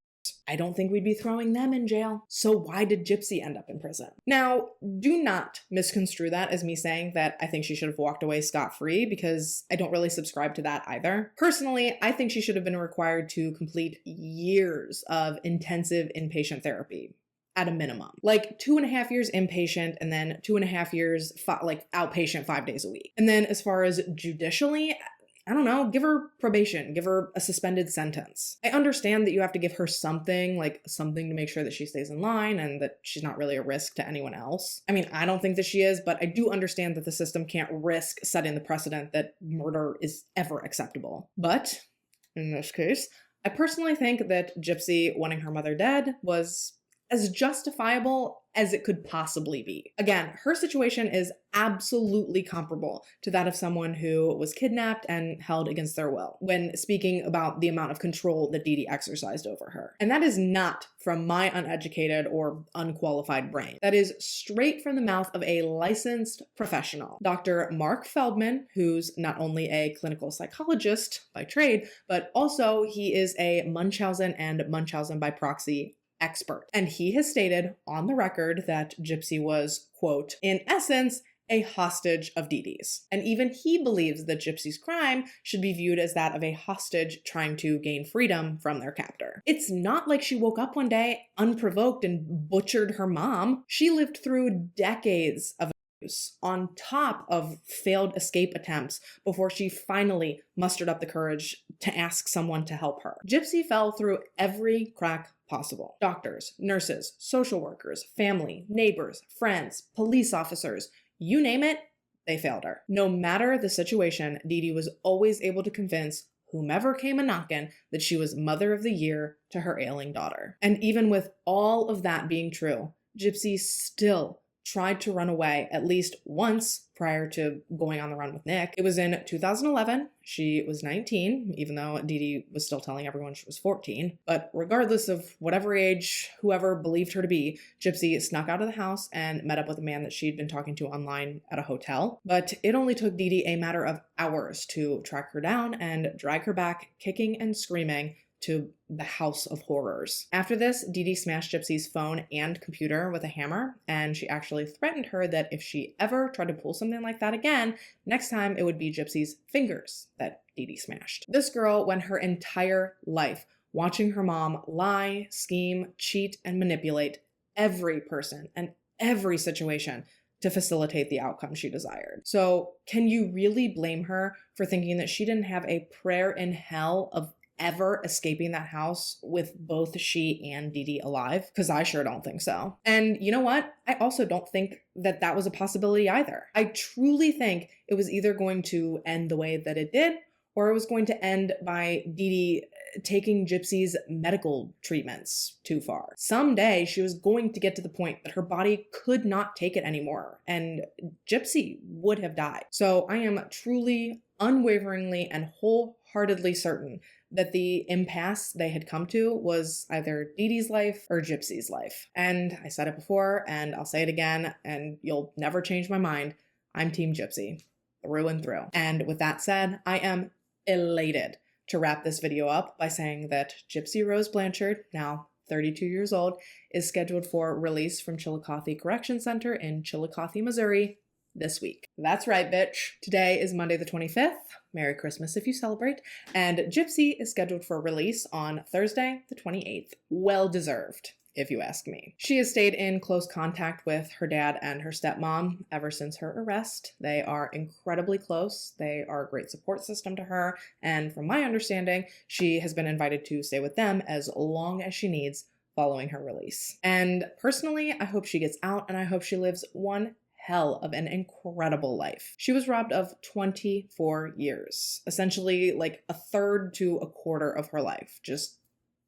I don't think we'd be throwing them in jail. So why did Gypsy end up in prison? Now, do not misconstrue that as me saying that I think she should have walked away scot-free, because I don't really subscribe to that either. Personally, I think she should have been required to complete years of intensive inpatient therapy. At a minimum, like 2.5 years inpatient and then 2.5 years like outpatient 5 days a week. And then as far as judicially, I don't know, give her probation, give her a suspended sentence. I understand that you have to give her something, like something to make sure that she stays in line and that she's not really a risk to anyone else. I mean, I don't think that she is, but I do understand that the system can't risk setting the precedent that murder is ever acceptable. But in this case, I personally think that Gypsy wanting her mother dead was as justifiable as it could possibly be. Again, her situation is absolutely comparable to that of someone who was kidnapped and held against their will, when speaking about the amount of control that Dee Dee exercised over her. And that is not from my uneducated or unqualified brain. That is straight from the mouth of a licensed professional, Dr. Mark Feldman, who's not only a clinical psychologist by trade, but also he is a Munchausen and Munchausen by proxy expert. And he has stated on the record that Gypsy was, quote, in essence, a hostage of Dee Dee's. And even he believes that Gypsy's crime should be viewed as that of a hostage trying to gain freedom from their captor. It's not like she woke up one day unprovoked and butchered her mom. She lived through decades of on top of failed escape attempts before she finally mustered up the courage to ask someone to help her. Gypsy fell through every crack possible. Doctors, nurses, social workers, family, neighbors, friends, police officers, you name it, they failed her. No matter the situation, Dee Dee was always able to convince whomever came a-knockin' that she was mother of the year to her ailing daughter. And even with all of that being true, Gypsy still tried to run away at least once prior to going on the run with Nick. It was in 2011. She was 19, even though Dee Dee was still telling everyone she was 14. But regardless of whatever age whoever believed her to be, Gypsy snuck out of the house and met up with a man that she'd been talking to online at a hotel. But it only took Dee Dee a matter of hours to track her down and drag her back, kicking and screaming, to the house of horrors. After this, Dee Dee smashed Gypsy's phone and computer with a hammer, and she actually threatened her that if she ever tried to pull something like that again, next time it would be Gypsy's fingers that Dee Dee smashed. This girl went her entire life watching her mom lie, scheme, cheat, and manipulate every person and every situation to facilitate the outcome she desired. So can you really blame her for thinking that she didn't have a prayer in hell of ever escaping that house with both she and Dee Dee alive? Because I sure don't think so. And you know what? I also don't think that that was a possibility either. I truly think it was either going to end the way that it did, or it was going to end by Dee Dee taking Gypsy's medical treatments too far. Someday she was going to get to the point that her body could not take it anymore, and Gypsy would have died. So I am truly, unwaveringly, and wholeheartedly certain that the impasse they had come to was either Dee Dee's life or Gypsy's life. And I said it before, and I'll say it again, and you'll never change my mind. I'm Team Gypsy, through and through. And with that said, I am elated to wrap this video up by saying that Gypsy Rose Blanchard, now 32 years old, is scheduled for release from Chillicothe Correction Center in Chillicothe, Missouri, this week. That's right, bitch. Today is Monday the 25th. Merry Christmas if you celebrate. And Gypsy is scheduled for release on Thursday the 28th. Well deserved, if you ask me. She has stayed in close contact with her dad and her stepmom ever since her arrest. They are incredibly close. They are a great support system to her. And from my understanding, she has been invited to stay with them as long as she needs following her release. And personally, I hope she gets out, and I hope she lives one hell of an incredible life. She was robbed of 24 years, essentially like a third to a quarter of her life, just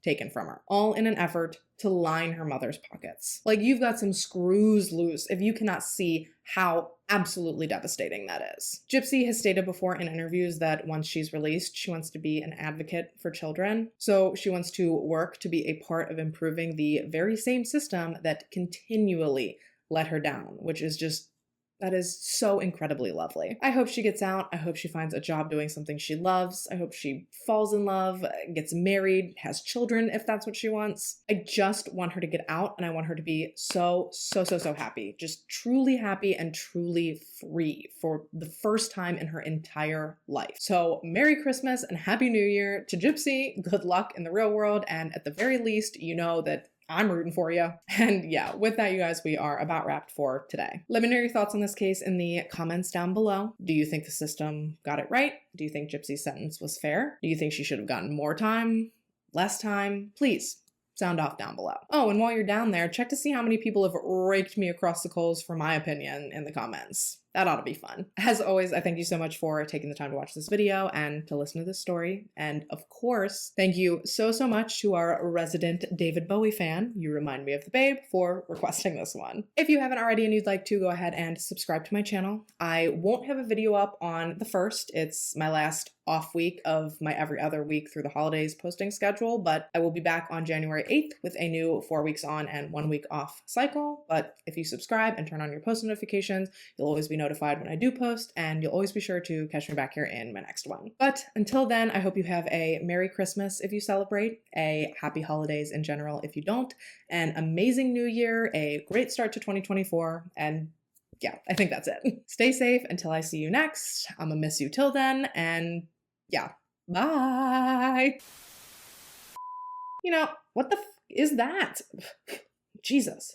taken from her, all in an effort to line her mother's pockets. Like, you've got some screws loose if you cannot see how absolutely devastating that is. Gypsy has stated before in interviews that once she's released, she wants to be an advocate for children. So she wants to work to be a part of improving the very same system that continually let her down, which is just, that is so incredibly lovely. I hope she gets out. I hope she finds a job doing something she loves. I hope she falls in love, gets married, has children if that's what she wants. I just want her to get out, and I want her to be so happy. Just truly happy and truly free for the first time in her entire life. So Merry Christmas and Happy New Year to Gypsy. Good luck in the real world, and at the very least, you know that I'm rooting for you. And yeah, with that, you guys, we are about wrapped for today. Let me know your thoughts on this case in the comments down below. Do you think the system got it right? Do you think Gypsy's sentence was fair? Do you think she should have gotten more time? Less time? Please sound off down below. Oh, and while you're down there, check to see how many people have raked me across the coals for my opinion in the comments. That ought to be fun. As always, I thank you so much for taking the time to watch this video and to listen to this story. And of course, thank you so much to our resident David Bowie fan, You Remind Me of the Babe, for requesting this one. If you haven't already and you'd like to, go ahead and subscribe to my channel. I won't have a video up on the 1st. It's my last off week of my every other week through the holidays posting schedule, but I will be back on January 8th with a new 4 weeks on and 1 week off cycle. But if you subscribe and turn on your post notifications, you'll always be notified when I do post, and you'll always be sure to catch me back here in my next one. But until then, I hope you have a Merry Christmas if you celebrate, a Happy Holidays in general if you don't, an amazing New Year, a great start to 2024, and yeah, I think that's it. Stay safe until I see you next. I'm gonna miss you till then, and yeah, bye. You know, what the is that? Jesus.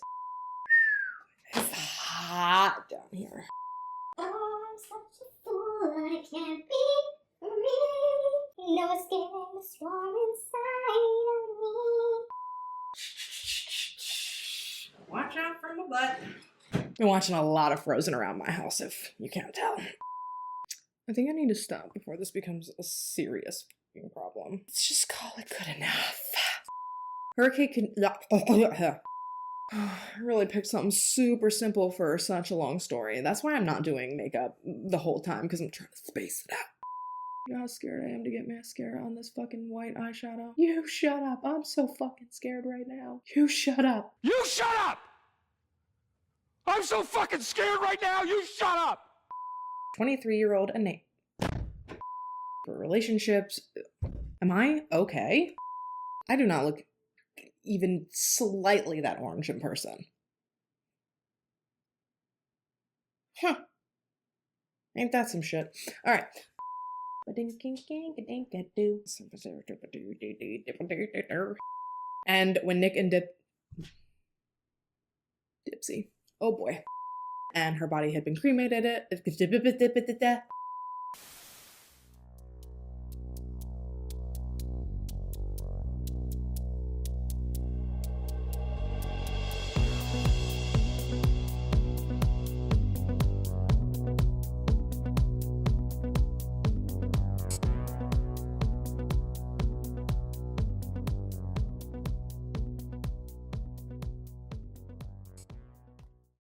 It's hot down here. Oh, I'm such a fool, I can't be me. No escaping the storm inside of me. Watch out for my butt. Been watching a lot of Frozen around my house, if you can't tell. I think I need to stop before this becomes a serious fucking problem. Let's just call it good enough. Hurricane I really picked something super simple for such a long story. That's why I'm not doing makeup the whole time, because I'm trying to space it out. You know how scared I am to get mascara on this fucking white eyeshadow? You shut up. I'm so fucking scared right now. You shut up. You shut up! I'm so fucking scared right now, you shut up! 23-year-old Nate. For relationships, am I okay? I do not look even slightly that orange in person. Huh. Ain't that some shit? Alright. And when Nick and Gypsy, oh boy, and her body had been cremated,